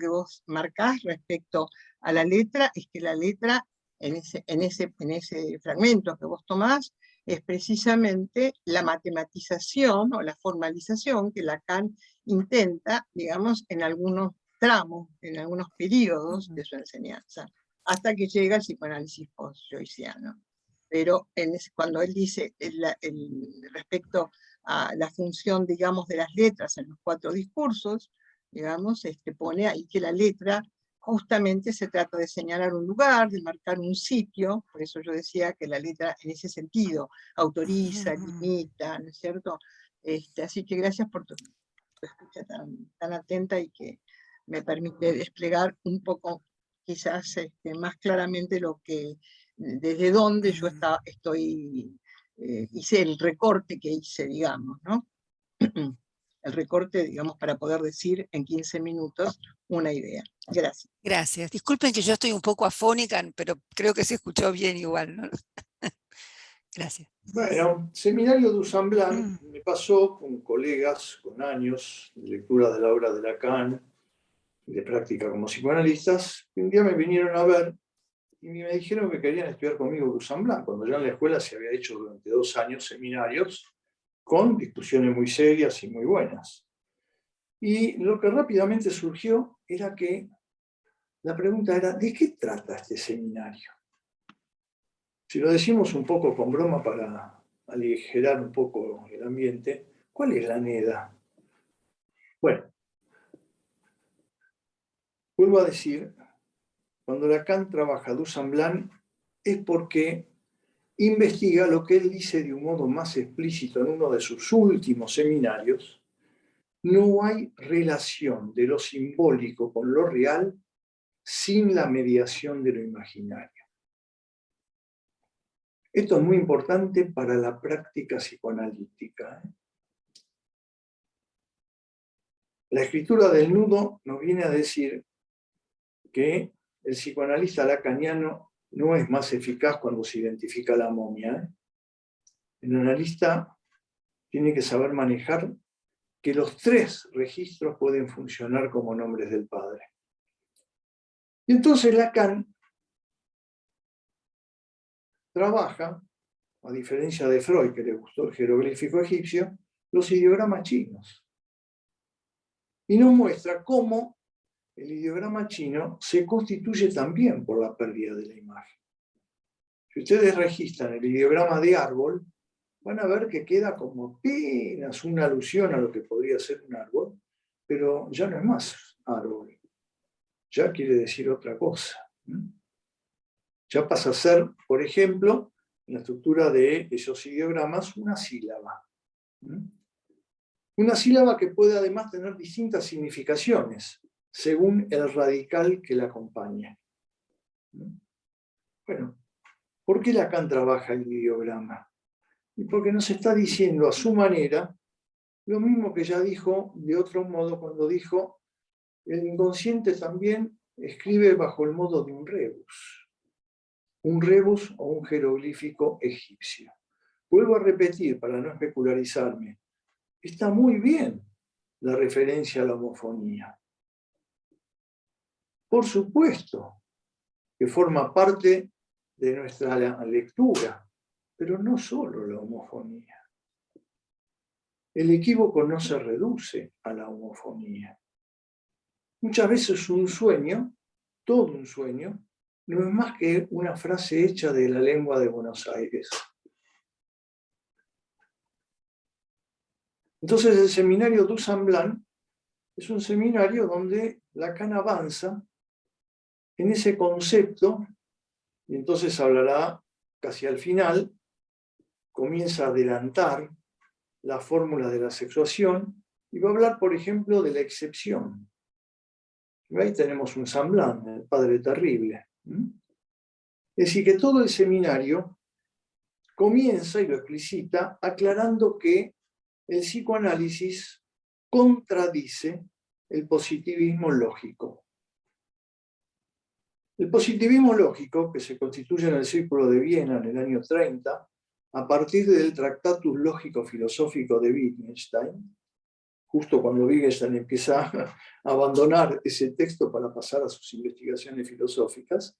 vos marcás respecto a la letra es que la letra, en ese fragmento que vos tomás, es precisamente la matematización o la formalización que Lacan intenta, digamos, en algunos tramos, en algunos periodos de su enseñanza, hasta que llega el psicoanálisis post-joyciano. Pero cuando él dice respecto a la función, digamos, de las letras en los 4 discursos, digamos, pone ahí que la letra justamente se trata de señalar un lugar, de marcar un sitio, por eso yo decía que la letra en ese sentido autoriza, limita, ¿no es cierto? Así que gracias por tu escucha tan atenta y que me permite desplegar un poco, quizás más claramente desde dónde yo hice el recorte que hice, digamos, ¿no? El recorte, digamos, para poder decir en 15 minutos una idea. Gracias. Gracias. Disculpen que yo estoy un poco afónica, pero creo que se escuchó bien igual, ¿no? Gracias. Bueno, seminario Dusan Blanc me pasó con colegas con años de lectura de la obra de Lacan, de práctica como psicoanalistas, que un día me vinieron a ver y me dijeron que querían estudiar conmigo Dusan Blanc, cuando ya en la escuela se había hecho durante 2 años seminarios con discusiones muy serias y muy buenas. Y lo que rápidamente surgió era que la pregunta era, ¿de qué trata este seminario? Si lo decimos un poco con broma para aligerar un poco el ambiente, ¿cuál es la NEDA? Bueno, vuelvo a decir, cuando Lacan trabaja Dusan Blanc es porque investiga lo que él dice de un modo más explícito en uno de sus últimos seminarios: no hay relación de lo simbólico con lo real sin la mediación de lo imaginario. Esto es muy importante para la práctica psicoanalítica. La escritura del nudo nos viene a decir que el psicoanalista lacaniano no es más eficaz cuando se identifica la momia. El analista tiene que saber manejar que los 3 registros pueden funcionar como nombres del padre. Y entonces Lacan trabaja, a diferencia de Freud, que le gustó el jeroglífico egipcio, los ideogramas chinos. Y nos muestra cómo el ideograma chino se constituye también por la pérdida de la imagen. Si ustedes registran el ideograma de árbol, van a ver que queda como apenas una alusión a lo que podría ser un árbol, pero ya no es más árbol. Ya quiere decir otra cosa. Ya pasa a ser, por ejemplo, en la estructura de esos ideogramas, una sílaba. Una sílaba que puede además tener distintas significaciones, según el radical que la acompaña. Bueno, ¿por qué Lacan trabaja el ideograma? Y porque nos está diciendo a su manera lo mismo que ya dijo de otro modo cuando dijo: el inconsciente también escribe bajo el modo de un rebus o un jeroglífico egipcio. Vuelvo a repetir para no especularizarme, está muy bien la referencia a la homofonía. Por supuesto que forma parte de nuestra lectura, pero no solo la homofonía. El equívoco no se reduce a la homofonía. Muchas veces un sueño, todo un sueño, no es más que una frase hecha de la lengua de Buenos Aires. Entonces el seminario du Semblant es un seminario donde Lacan avanza en ese concepto, y entonces hablará casi al final, comienza a adelantar la fórmula de la sexuación, y va a hablar, por ejemplo, de la excepción. Y ahí tenemos un Semblant, el padre terrible. Es decir, que todo el seminario comienza, y lo explicita, aclarando que el psicoanálisis contradice el positivismo lógico. El positivismo lógico, que se constituye en el Círculo de Viena en el año 30, a partir del Tractatus Lógico-Filosófico de Wittgenstein, justo cuando Wittgenstein empieza a abandonar ese texto para pasar a sus investigaciones filosóficas,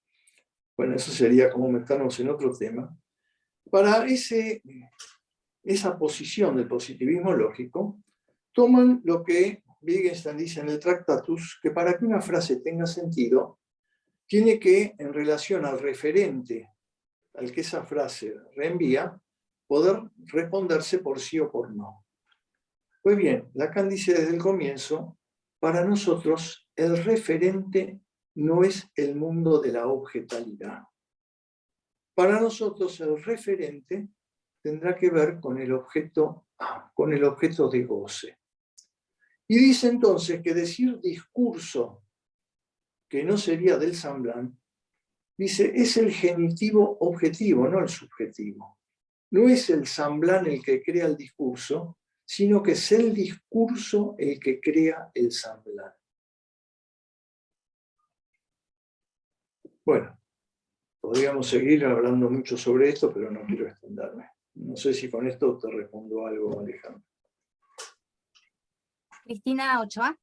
bueno, eso sería como meternos en otro tema. Para esa posición del positivismo lógico, toman lo que Wittgenstein dice en el Tractatus, que para que una frase tenga sentido, tiene que, en relación al referente al que esa frase reenvía, poder responderse por sí o por no. Pues bien, Lacan dice desde el comienzo, para nosotros el referente no es el mundo de la objetalidad. Para nosotros el referente tendrá que ver con el objeto de goce. Y dice entonces que decir discurso, que no sería del Semblant, dice, es el genitivo objetivo, no el subjetivo. No es el Semblant el que crea el discurso, sino que es el discurso el que crea el Semblant. Bueno, podríamos seguir hablando mucho sobre esto, pero no quiero extenderme. No sé si con esto te respondo algo, Alejandro. Cristina Ochoa.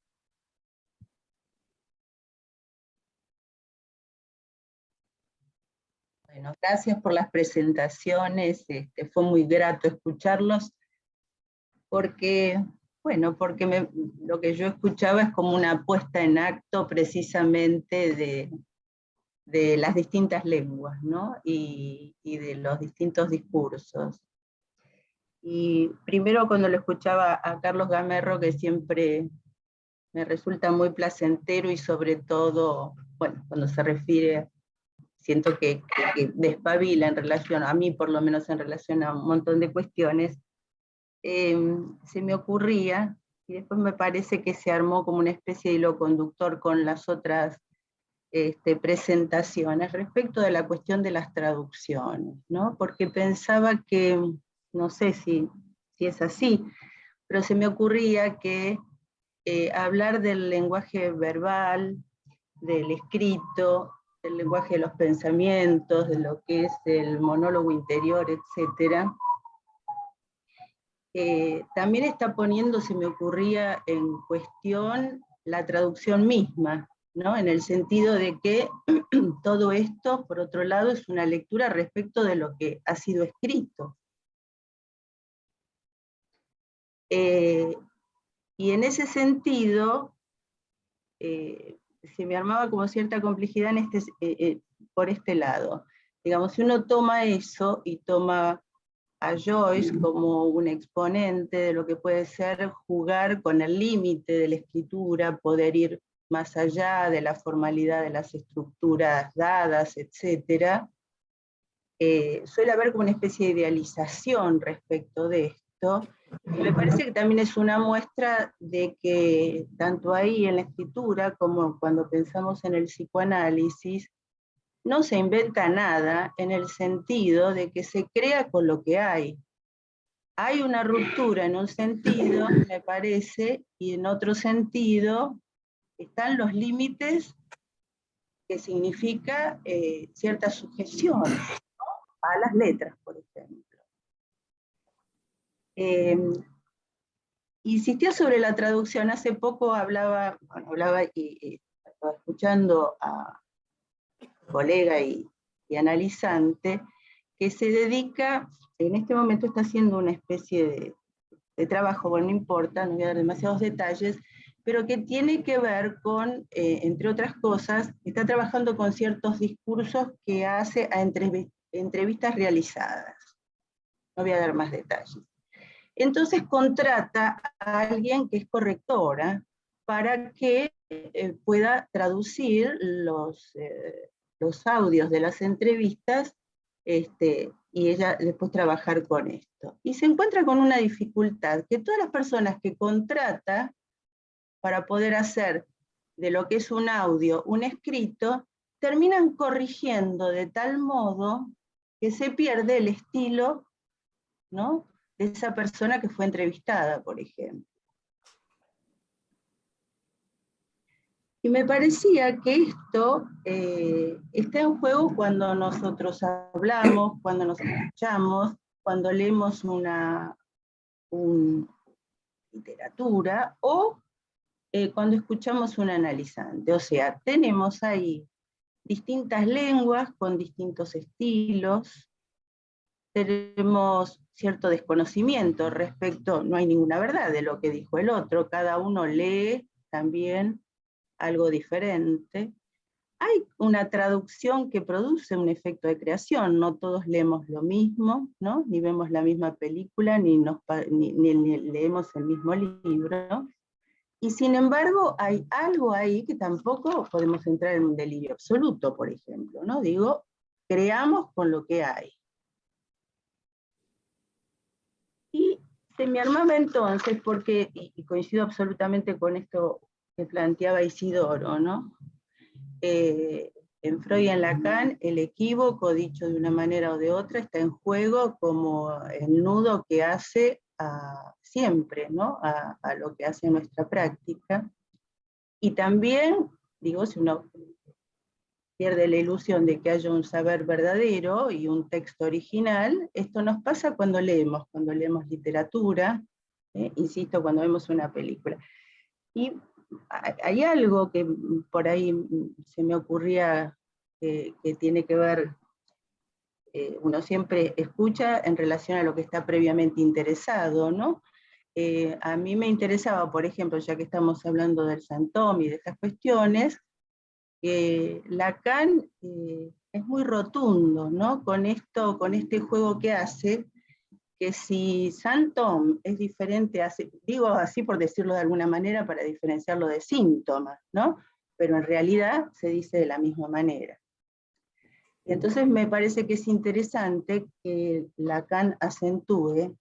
Bueno, gracias por las presentaciones, fue muy grato escucharlos, porque lo que yo escuchaba es como una puesta en acto precisamente de las distintas lenguas, ¿no? y de los distintos discursos. Y primero cuando lo escuchaba a Carlos Gamerro, que siempre me resulta muy placentero, y sobre todo, bueno, cuando se refiere, siento que despabila en relación, a mí por lo menos en relación a un montón de cuestiones, se me ocurría, y después me parece que se armó como una especie de hilo conductor con las otras presentaciones respecto de la cuestión de las traducciones, ¿no? Porque pensaba que, no sé si es así, pero se me ocurría que hablar del lenguaje verbal, del escrito, del lenguaje de los pensamientos, de lo que es el monólogo interior, etc., también está poniendo, se me ocurría, en cuestión la traducción misma, ¿no? En el sentido de que todo esto, por otro lado, es una lectura respecto de lo que ha sido escrito. Y en ese sentido, se me armaba como cierta complejidad por este lado. Digamos, si uno toma eso y toma a Joyce como un exponente de lo que puede ser jugar con el límite de la escritura, poder ir más allá de la formalidad de las estructuras dadas, etc., suele haber como una especie de idealización respecto de esto, y me parece que también es una muestra de que tanto ahí en la escritura como cuando pensamos en el psicoanálisis, no se inventa nada en el sentido de que se crea con lo que hay. Hay una ruptura en un sentido, me parece, y en otro sentido están los límites que significa cierta sujeción, ¿no? A las letras, por ejemplo. Insistía sobre la traducción. Hace poco hablaba y estaba escuchando a un colega y y analizante, que se dedica, en este momento está haciendo una especie de trabajo, bueno, no importa, no voy a dar demasiados detalles, pero que tiene que ver con, entre otras cosas, está trabajando con ciertos discursos que hace a entrevistas realizadas. No voy a dar más detalles. Entonces contrata a alguien que es correctora para que pueda traducir los audios de las entrevistas y ella después trabajar con esto. Y se encuentra con una dificultad, que todas las personas que contrata para poder hacer de lo que es un audio un escrito, terminan corrigiendo de tal modo que se pierde el estilo, ¿no?, de esa persona que fue entrevistada, por ejemplo. Y me parecía que esto está en juego cuando nosotros hablamos, cuando nos escuchamos, cuando leemos una literatura o cuando escuchamos un analizante. O sea, tenemos ahí distintas lenguas con distintos estilos, tenemos cierto desconocimiento respecto, no hay ninguna verdad de lo que dijo el otro, cada uno lee también algo diferente. Hay una traducción que produce un efecto de creación, no todos leemos lo mismo, ¿no?, ni vemos la misma película, ni leemos el mismo libro, y sin embargo hay algo ahí que tampoco podemos entrar en un delirio absoluto, por ejemplo, ¿no? Digo, creamos con lo que hay. Y se me armaba entonces, porque, y coincido absolutamente con esto que planteaba Isidoro, ¿no? En Freud y en Lacan, el equívoco, dicho de una manera o de otra, está en juego como el nudo que hace siempre, ¿no?, a lo que hace nuestra práctica. Y también, digo, si uno pierde la ilusión de que haya un saber verdadero y un texto original, esto nos pasa cuando leemos literatura, insisto, cuando vemos una película. Y hay algo que por ahí se me ocurría que tiene que ver, uno siempre escucha en relación a lo que está previamente interesado, ¿no? A mí me interesaba, por ejemplo, ya que estamos hablando del Sant'Omi y de estas cuestiones, Lacan es muy rotundo, ¿no?, con este juego que hace, que si Sant'Om es diferente, digo así por decirlo de alguna manera para diferenciarlo de síntomas, ¿no?, pero en realidad se dice de la misma manera. Y entonces me parece que es interesante que Lacan acentúe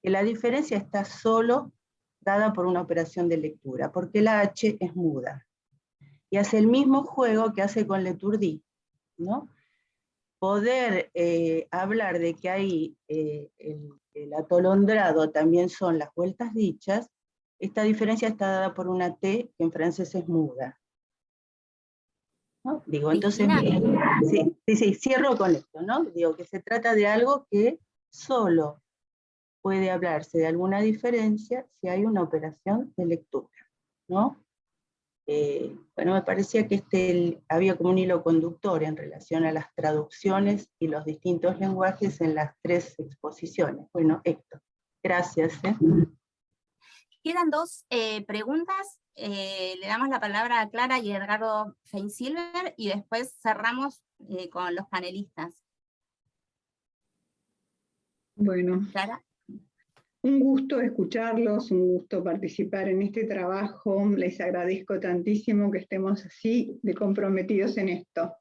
que la diferencia está solo dada por una operación de lectura, porque la H es muda. Y hace el mismo juego que hace con Leturdi, ¿no? Poder hablar de que ahí el atolondrado también son las vueltas dichas, esta diferencia está dada por una T que en francés es muda, ¿no? Digo, entonces, sí, cierro con esto, ¿no? Digo que se trata de algo que solo puede hablarse de alguna diferencia si hay una operación de lectura, ¿no? Bueno, me parecía que había como un hilo conductor en relación a las traducciones y los distintos lenguajes en las tres exposiciones. Bueno, Héctor, gracias. Quedan dos preguntas. Le damos la palabra a Clara y Edgardo Feinsilver y después cerramos con los panelistas. Bueno. Clara. Un gusto escucharlos, un gusto participar en este trabajo. Les agradezco tantísimo que estemos así de comprometidos en esto.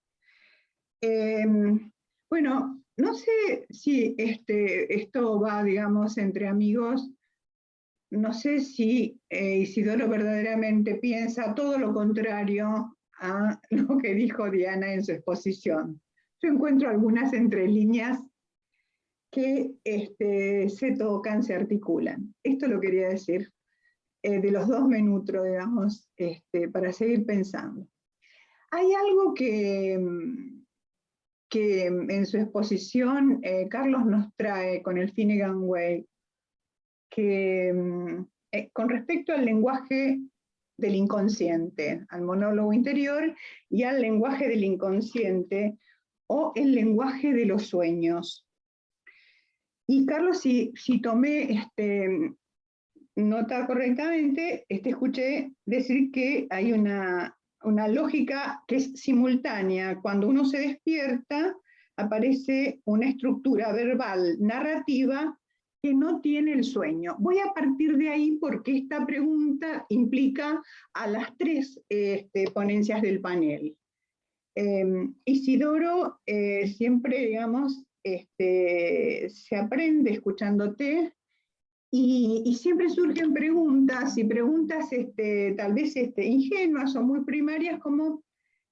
Bueno, no sé si esto va, digamos, entre amigos. No sé si Isidoro verdaderamente piensa todo lo contrario a lo que dijo Diana en su exposición. Yo encuentro algunas entrelíneas que se tocan, se articulan. Esto lo quería decir de los 2 minutos, digamos, para seguir pensando. Hay algo que en su exposición Carlos nos trae con el Finnegan Way, que con respecto al lenguaje del inconsciente, al monólogo interior y al lenguaje del inconsciente, o el lenguaje de los sueños. Y Carlos, si tomé nota correctamente, escuché decir que hay una lógica que es simultánea. Cuando uno se despierta, aparece una estructura verbal, narrativa, que no tiene el sueño. Voy a partir de ahí porque esta pregunta implica a las tres ponencias del panel. Isidoro, siempre, digamos, se aprende escuchándote y siempre surgen preguntas, y preguntas tal vez ingenuas o muy primarias, como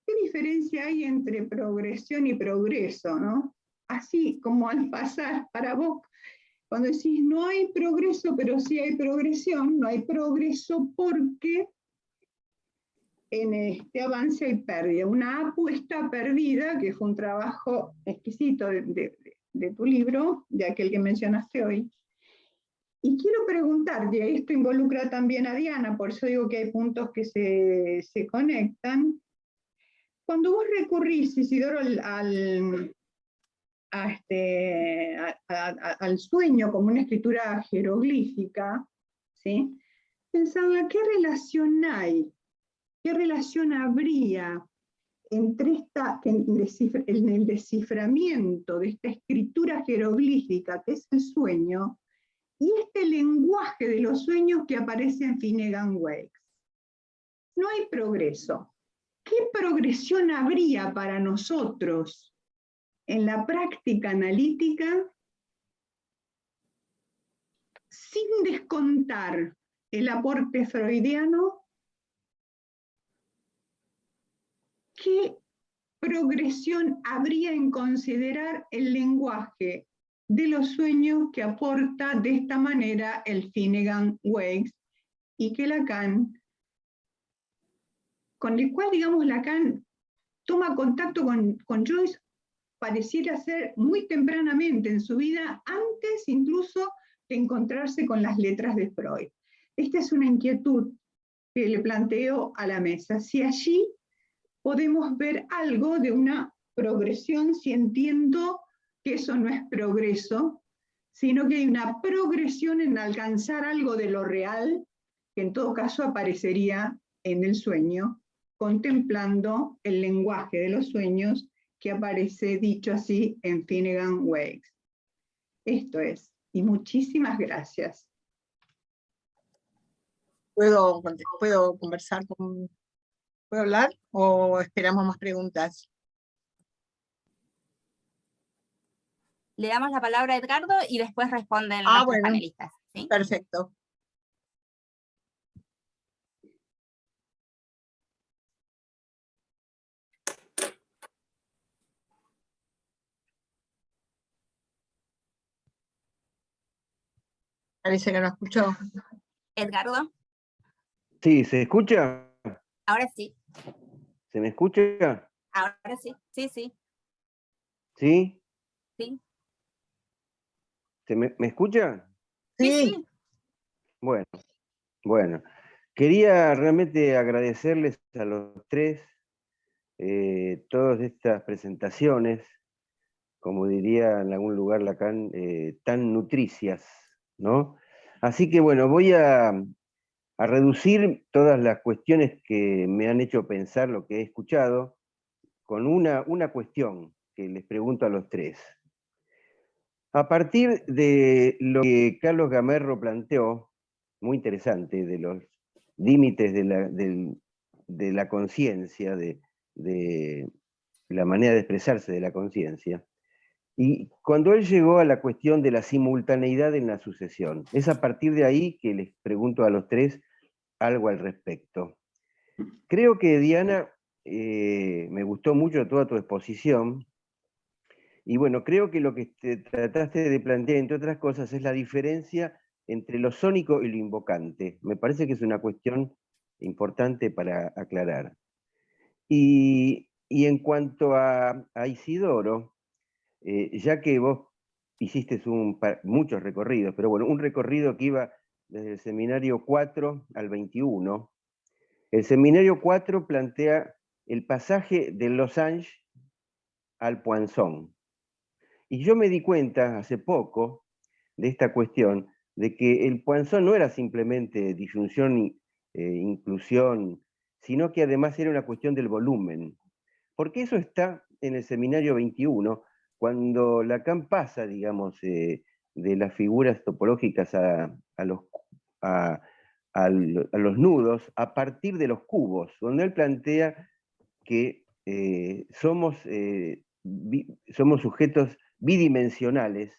¿qué diferencia hay entre progresión y progreso, ¿no? Así como al pasar para vos, cuando decís no hay progreso, pero sí hay progresión, no hay progreso porque en este avance hay pérdida, una apuesta perdida, que fue un trabajo exquisito de tu libro, de aquel que mencionaste hoy. Y quiero preguntarte, y esto involucra también a Diana, por eso digo que hay puntos que se conectan. Cuando vos recurrís, Isidoro, al sueño como una escritura jeroglífica, ¿sí? Pensaba, ¿qué relación hay? ¿Qué relación habría entre en el desciframiento de esta escritura jeroglífica que es el sueño y este lenguaje de los sueños que aparece en Finnegan Wakes? No hay progreso. ¿Qué progresión habría para nosotros en la práctica analítica sin descontar el aporte freudiano? ¿Qué progresión habría en considerar el lenguaje de los sueños que aporta de esta manera el Finnegan Wakes y que Lacan, con el cual, digamos, Lacan toma contacto con Joyce, pareciera ser muy tempranamente en su vida, antes incluso de encontrarse con las letras de Freud? Esta es una inquietud que le planteo a la mesa. Si allí podemos ver algo de una progresión, si entiendo que eso no es progreso, sino que hay una progresión en alcanzar algo de lo real, que en todo caso aparecería en el sueño, contemplando el lenguaje de los sueños que aparece dicho así en Finnegan Wakes. Esto es, y muchísimas gracias. ¿Puedo conversar con... ¿Puedo hablar o esperamos más preguntas? Le damos la palabra a Edgardo y después responden nuestros bueno, panelistas. ¿Sí? Perfecto. Parece que no escuchó. Edgardo, Sí, ¿se escucha? ahora sí, ¿Se me escucha? ahora sí, sí, sí, ¿Sí? sí, ¿Me escucha? sí, Sí, sí. Bueno. Quería realmente agradecerles a los tres todas estas presentaciones, como diría en algún lugar Lacan, tan nutricias, ¿no? Así que bueno, voy a reducir todas las cuestiones que me han hecho pensar lo que he escuchado con una cuestión que les pregunto a los tres. A partir de lo que Carlos Gamerro planteó, muy interesante, de los límites de la conciencia, de la manera de expresarse de la conciencia, y cuando él llegó a la cuestión de la simultaneidad en la sucesión, es a partir de ahí que les pregunto a los tres algo al respecto. Creo que, Diana, me gustó mucho toda tu exposición, y bueno, creo que lo que trataste de plantear, entre otras cosas, es la diferencia entre lo sónico y lo invocante. Me parece que es una cuestión importante para aclarar. Y en cuanto a Isidoro, ya que vos hiciste muchos recorridos, pero bueno, un recorrido que iba desde el seminario 4 al 21, el seminario 4 plantea el pasaje de Losange al Poinçon. Y yo me di cuenta hace poco de esta cuestión, de que el Poinçon no era simplemente disyunción e inclusión, sino que además era una cuestión del volumen. Porque eso está en el seminario 21, cuando Lacan pasa, digamos, de las figuras topológicas a los nudos a partir de los cubos, donde él plantea que somos sujetos bidimensionales.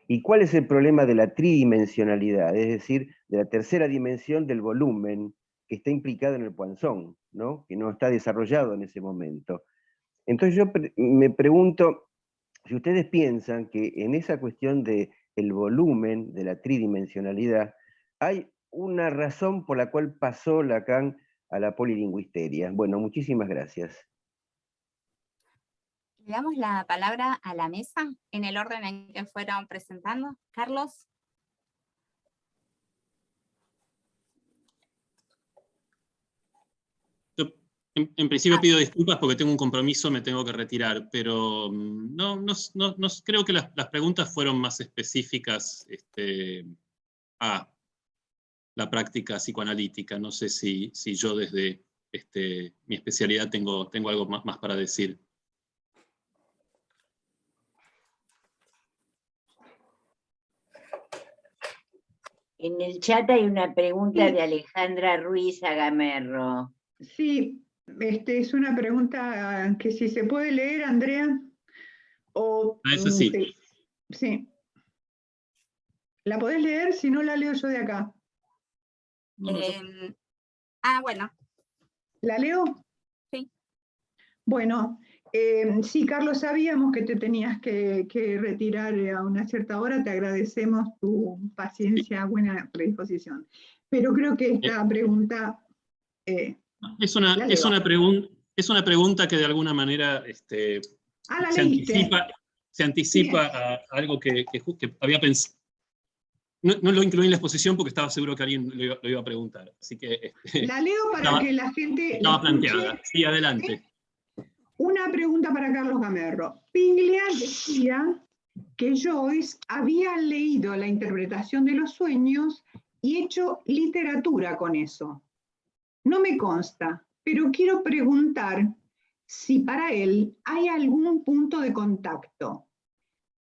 ¿Y cuál es el problema de la tridimensionalidad? Es decir, de la tercera dimensión del volumen que está implicado en el Poinçon, ¿no? Que no está desarrollado en ese momento. Entonces yo me pregunto si ustedes piensan que en esa cuestión del volumen, de la tridimensionalidad, hay una razón por la cual pasó Lacan a la polilingüisteria. Bueno, muchísimas gracias. Le damos la palabra a la mesa en el orden en que fueron presentando. Carlos. En principio pido disculpas porque tengo un compromiso, me tengo que retirar, pero no creo que las preguntas fueron más específicas a la práctica psicoanalítica. No sé si yo desde mi especialidad tengo algo más para decir. En el chat hay una pregunta Sí. de Alejandra Ruiz Agamerro. Sí, es una pregunta que si se puede leer, Andrea, o... Eso sí. Sí, sí. ¿La podés leer? Si no, la leo yo de acá. Bueno. ¿La leo? Sí. Bueno, sí, Carlos, sabíamos que te tenías que retirar a una cierta hora. Te agradecemos tu paciencia, buena predisposición. Pero creo que esta pregunta... Es una pregunta que de alguna manera la leíste. se anticipa a algo que había pensado. No lo incluí en la exposición porque estaba seguro que alguien lo iba a preguntar. Así que, la leo para que la gente estaba la escuche. planteada. Sí, adelante. Una pregunta para Carlos Gamerro. Piglia decía que Joyce había leído la interpretación de los sueños y hecho literatura con eso. No me consta, pero quiero preguntar si para él hay algún punto de contacto.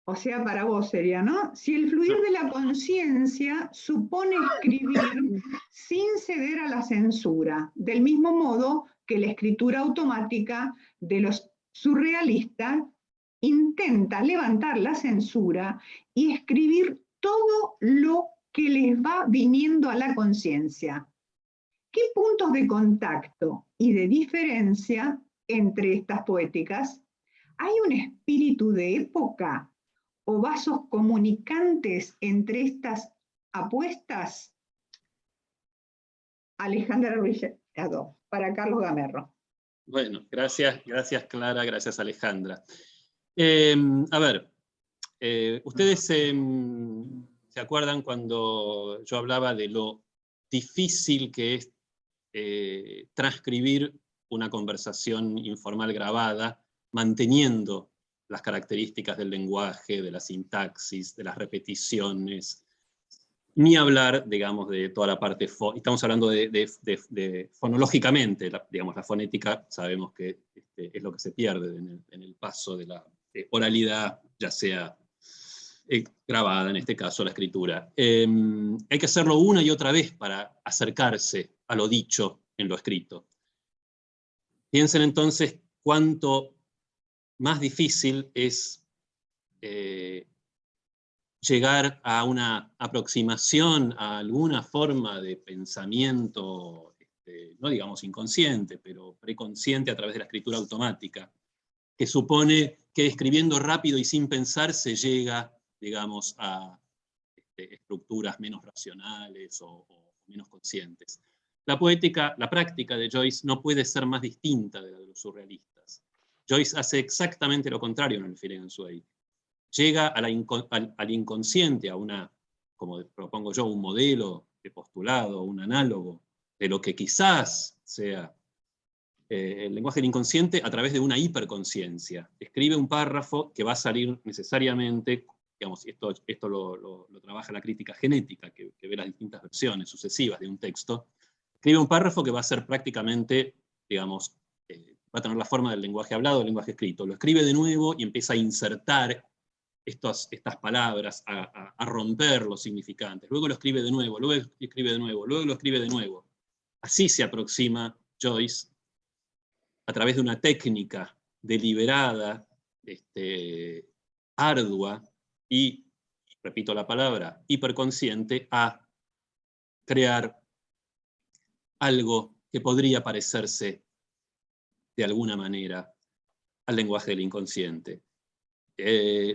O sea, para vos sería, ¿no? Si el fluir de la conciencia supone escribir sin ceder a la censura, del mismo modo que la escritura automática de los surrealistas intenta levantar la censura y escribir todo lo que les va viniendo a la conciencia. ¿Qué puntos de contacto y de diferencia entre estas poéticas? ¿Hay un espíritu de época o vasos comunicantes entre estas apuestas? Alejandra Ruiz, para Carlos Gamerro. Bueno, gracias Clara, gracias Alejandra. A ver, ustedes se acuerdan cuando yo hablaba de lo difícil que es transcribir una conversación informal grabada, manteniendo las características del lenguaje, de la sintaxis, de las repeticiones, ni hablar, digamos, de toda la parte, estamos hablando de fonológicamente, digamos, la fonética sabemos que es lo que se pierde en el paso de la oralidad, ya sea grabada, en este caso la escritura. Hay que hacerlo una y otra vez para acercarse a lo dicho en lo escrito. Piensen entonces cuánto más difícil es llegar a una aproximación a alguna forma de pensamiento, no digamos inconsciente, pero preconsciente a través de la escritura automática, que supone que escribiendo rápido y sin pensar se llega, digamos, a estructuras menos racionales o menos conscientes. La poética, la práctica de Joyce no puede ser más distinta de la de los surrealistas. Joyce hace exactamente lo contrario en el Filet Sway. Llega al inconsciente, a una, como propongo yo, un modelo de postulado, un análogo de lo que quizás sea el lenguaje del inconsciente a través de una hiperconciencia. Escribe un párrafo que va a salir necesariamente, digamos, esto lo trabaja la crítica genética, que ve las distintas versiones sucesivas de un texto. Escribe un párrafo que va a ser prácticamente, digamos, va a tener la forma del lenguaje hablado, del lenguaje escrito. Lo escribe de nuevo y empieza a insertar estas palabras, a romper los significantes. Luego lo escribe de nuevo, luego lo escribe de nuevo, luego lo escribe de nuevo. Así se aproxima Joyce a través de una técnica deliberada, ardua y, repito la palabra, hiperconsciente, a crear algo que podría parecerse de alguna manera al lenguaje del inconsciente.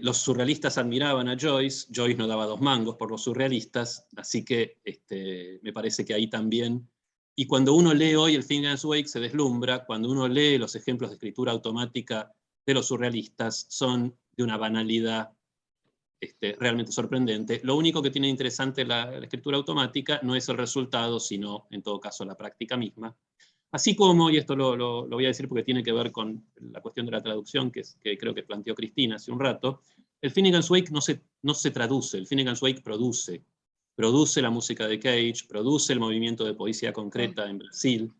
Los surrealistas admiraban a Joyce, Joyce no daba 2 mangos por los surrealistas, así que me parece que ahí también, y cuando uno lee hoy el Finnegan's Wake se deslumbra, cuando uno lee los ejemplos de escritura automática de los surrealistas, son de una banalidad realmente sorprendente. Lo único que tiene interesante la escritura automática no es el resultado, sino en todo caso la práctica misma. Así como, y esto lo voy a decir porque tiene que ver con la cuestión de la traducción que creo que planteó Cristina hace un rato, el Finnegan's Wake no se traduce, el Finnegan's Wake produce la música de Cage, produce el movimiento de poesía concreta en Brasil.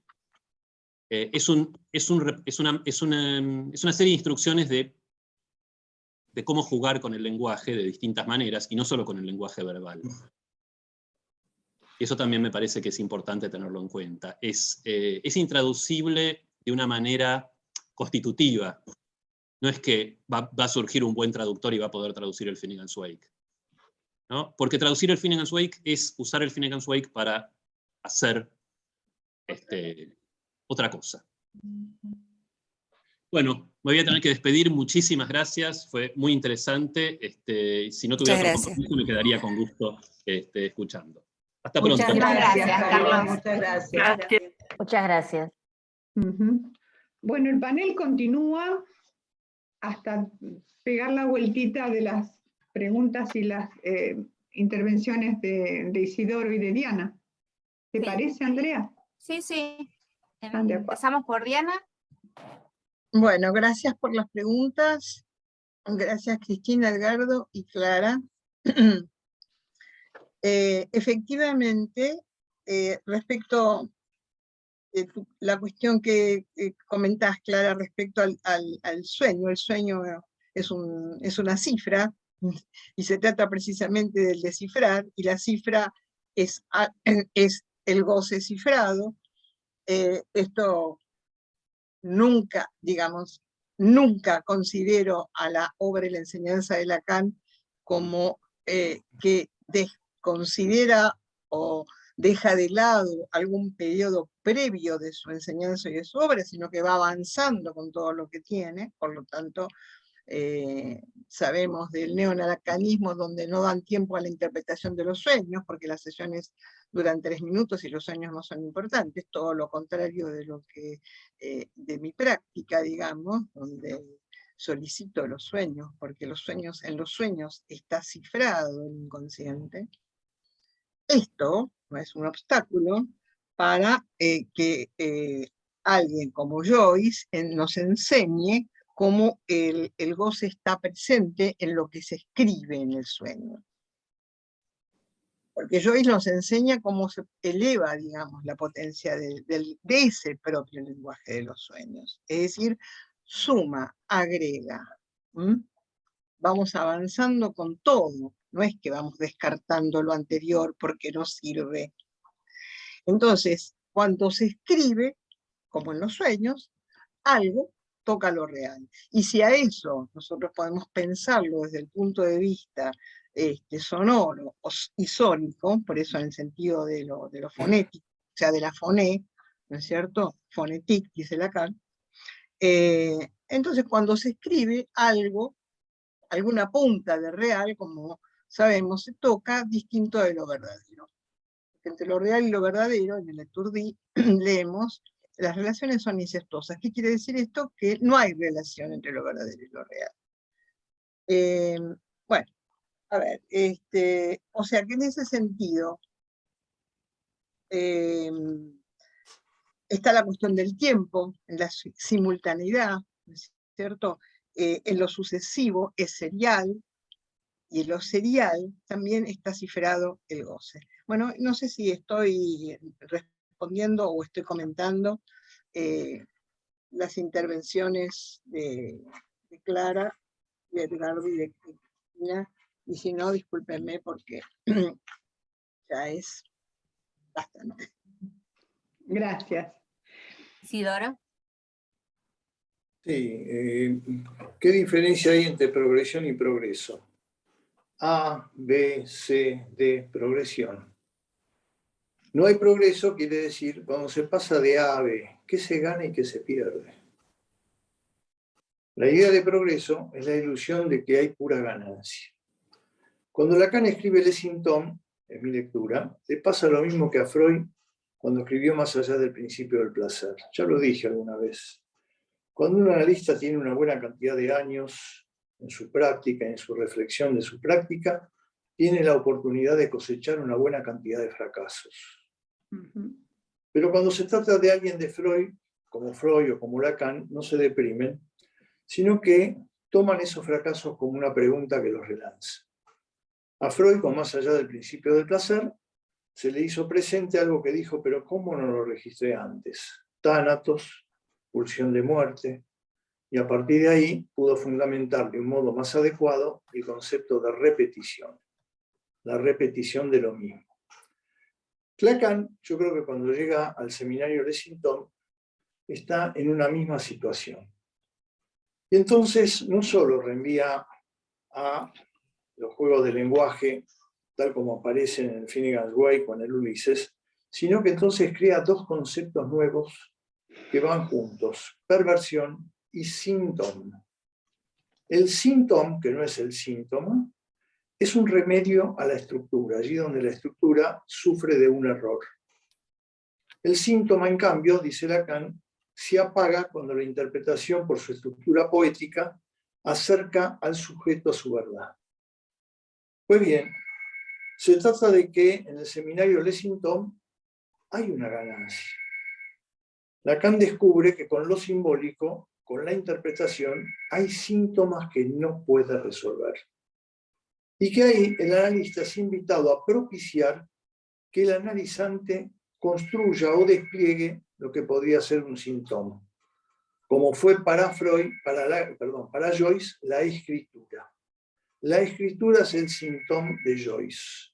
Es una serie de instrucciones de cómo jugar con el lenguaje de distintas maneras, y no solo con el lenguaje verbal. Y eso también me parece que es importante tenerlo en cuenta. Es intraducible de una manera constitutiva. No es que va a surgir un buen traductor y va a poder traducir el Finnegan's Wake, ¿no? Porque traducir el Finnegan's Wake es usar el Finnegan's Wake para hacer otra cosa. Bueno, me voy a tener que despedir. Muchísimas gracias. Fue muy interesante. Si no tuviera otro compromiso, me quedaría con gusto escuchando. Hasta pronto. Muchas gracias, Carlos. Muchas gracias. Muchas gracias. Bueno, el panel continúa hasta pegar la vueltita de las preguntas y las intervenciones de Isidoro y de Diana. ¿Te parece, Andrea? Sí, sí. ¿Están de acuerdo? Empezamos por Diana. Bueno, gracias por las preguntas. Gracias, Cristina, Edgardo y Clara. Efectivamente, respecto a la cuestión que comentás, Clara, respecto al sueño, el sueño es una cifra, y se trata precisamente del descifrar, y la cifra es el goce cifrado. Esto nunca, digamos, nunca considero a la obra y la enseñanza de Lacan como que desconsidera o deja de lado algún periodo previo de su enseñanza y de su obra, sino que va avanzando con todo lo que tiene. Por lo tanto, sabemos del neolacanismo, donde no dan tiempo a la interpretación de los sueños, porque las sesiones duran 3 minutos y los sueños no son importantes, todo lo contrario de lo que de mi práctica, digamos, donde solicito los sueños, porque en los sueños está cifrado el inconsciente. Esto no es un obstáculo para que alguien como Joyce nos enseñe cómo el goce está presente en lo que se escribe en el sueño. Porque Joyce nos enseña cómo se eleva, digamos, la potencia de ese propio lenguaje de los sueños. Es decir, suma, agrega. Vamos avanzando con todo. No es que vamos descartando lo anterior porque no sirve. Entonces, cuando se escribe, como en los sueños, algo toca lo real. Y si a eso nosotros podemos pensarlo desde el punto de vista sonoro y sónico, por eso en el sentido de lo fonético, o sea, de la foné, ¿no es cierto? Fonétique, dice Lacan. Entonces, cuando se escribe algo, alguna punta de real, como sabemos, se toca distinto de lo verdadero. Entre lo real y lo verdadero, en el Etourdi, leemos, las relaciones son incestuosas. ¿Qué quiere decir esto? Que no hay relación entre lo verdadero y lo real. Bueno, a ver, o sea que en ese sentido, está la cuestión del tiempo, en la simultaneidad, ¿no es cierto? En lo sucesivo es serial, y en lo serial también está cifrado el goce. Bueno, no sé si estoy respondiendo o estoy comentando las intervenciones de Clara, de Edgardo y de Cristina, y si no, discúlpenme porque ya es bastante. Gracias. Isidoro. Sí, ¿qué diferencia hay entre progresión y progreso? A, B, C, D, progresión. No hay progreso, quiere decir, cuando se pasa de A a B, ¿qué se gana y qué se pierde? La idea de progreso es la ilusión de que hay pura ganancia. Cuando Lacan escribe Les Symptômes, en mi lectura, le pasa lo mismo que a Freud cuando escribió Más allá del principio del placer. Ya lo dije alguna vez. Cuando un analista tiene una buena cantidad de años en su práctica, en su reflexión de su práctica, tiene la oportunidad de cosechar una buena cantidad de fracasos. Pero cuando se trata de alguien de Freud, como Freud o como Lacan, no se deprimen, sino que toman esos fracasos como una pregunta que los relanza. A Freud, con Más allá del principio del placer, se le hizo presente algo que dijo, pero ¿cómo no lo registré antes? Tánatos, pulsión de muerte, y a partir de ahí pudo fundamentar de un modo más adecuado el concepto de repetición, la repetición de lo mismo. Lacan, yo creo que cuando llega al seminario Les Symptômes, está en una misma situación. Y entonces no solo reenvía a los juegos de lenguaje, tal como aparecen en el Finnegan's Wake o en el Ulises, sino que entonces crea dos conceptos nuevos que van juntos, perversión y síntoma. El síntoma, que no es el síntoma, es un remedio a la estructura, allí donde la estructura sufre de un error. El síntoma, en cambio, dice Lacan, se apaga cuando la interpretación por su estructura poética acerca al sujeto a su verdad. Pues bien, se trata de que en el seminario Les Symptômes hay una ganancia. Lacan descubre que con lo simbólico, con la interpretación, hay síntomas que no puede resolver. Y que ahí el analista es invitado a propiciar que el analizante construya o despliegue lo que podría ser un síntoma, como fue para Freud, para Joyce, la escritura. La escritura es el síntoma de Joyce.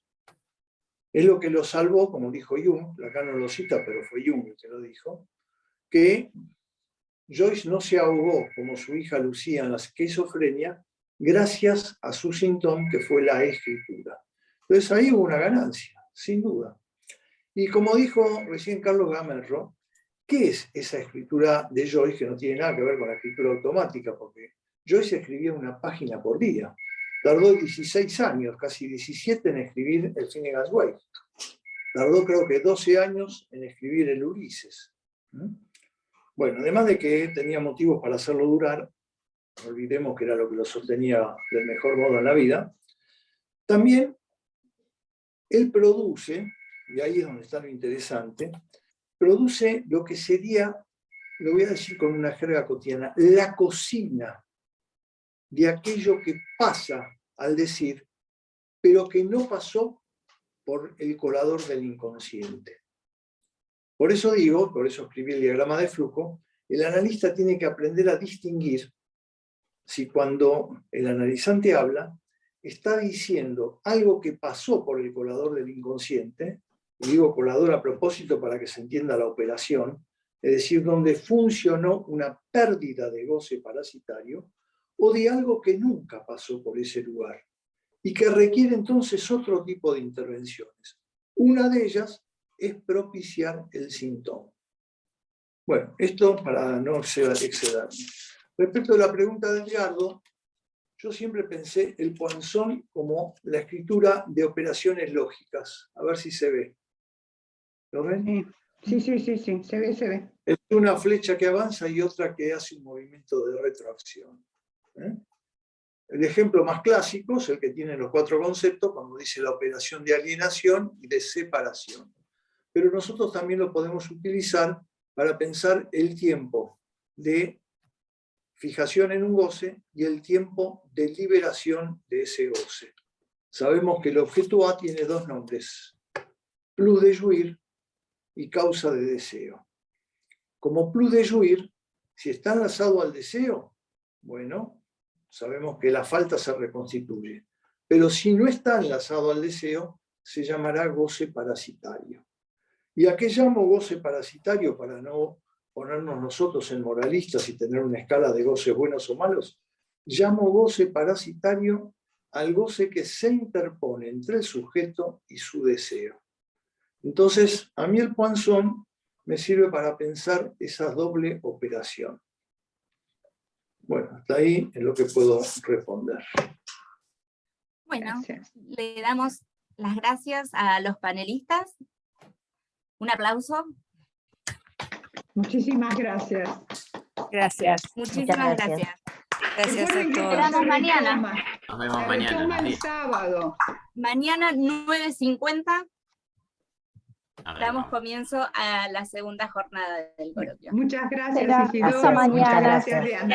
Es lo que lo salvó, como dijo Jung, Lacan no lo cita, pero fue Jung el que lo dijo, que Joyce no se ahogó como su hija Lucía en la esquizofrenia gracias a su síntoma que fue la escritura. Entonces ahí hubo una ganancia, sin duda. Y como dijo recién Carlos Gamerro, ¿qué es esa escritura de Joyce que no tiene nada que ver con la escritura automática? Porque Joyce escribía una página por día. Tardó 16 años, casi 17 en escribir el Finnegan's Wake. Tardó creo que 12 años en escribir el Ulises. Bueno, además de que tenía motivos para hacerlo durar, no olvidemos que era lo que lo sostenía del mejor modo en la vida, también él produce, y ahí es donde está lo interesante, produce lo que sería, lo voy a decir con una jerga cotidiana, la cocina de aquello que pasa al decir, pero que no pasó por el colador del inconsciente. Por eso digo, por eso escribí el diagrama de flujo, el analista tiene que aprender a distinguir si cuando el analizante habla, está diciendo algo que pasó por el colador del inconsciente, y digo colador a propósito para que se entienda la operación, es decir, donde funcionó una pérdida de goce parasitario, o de algo que nunca pasó por ese lugar, y que requiere entonces otro tipo de intervenciones. Una de ellas es propiciar el síntoma. Bueno, esto para no excederme. Respecto a la pregunta de Edgardo, yo siempre pensé el Poinçon como la escritura de operaciones lógicas. A ver si se ve. ¿Lo ven? Sí, se ve. Es una flecha que avanza y otra que hace un movimiento de retroacción. El ejemplo más clásico es el que tiene los 4 conceptos cuando dice la operación de alienación y de separación. Pero nosotros también lo podemos utilizar para pensar el tiempo de fijación en un goce y el tiempo de liberación de ese goce. Sabemos que el objeto A tiene dos nombres, plus de jouir y causa de deseo. Como plus de jouir, si está enlazado al deseo, bueno, sabemos que la falta se reconstituye. Pero si no está enlazado al deseo, se llamará goce parasitario. ¿Y a qué llamo goce parasitario para no ponernos nosotros en moralistas y tener una escala de goces buenos o malos? Llamo goce parasitario al goce que se interpone entre el sujeto y su deseo. Entonces, a mí el poinçon me sirve para pensar esa doble operación. Bueno, hasta ahí es lo que puedo responder. Bueno, Gracias. le damos las gracias a los panelistas. Un aplauso. Muchísimas gracias. Gracias. Muchísimas gracias. gracias. Gracias Recuerden a que todos. se Esperamos mañana. retoma. Nos vemos Se mañana. retoma el Sí. sábado. Mañana 9:50 Nos damos vemos. comienzo a la segunda jornada del coloquio. Muchas gracias, Será Isidoro. hasta Muchas mañana. gracias, Diana.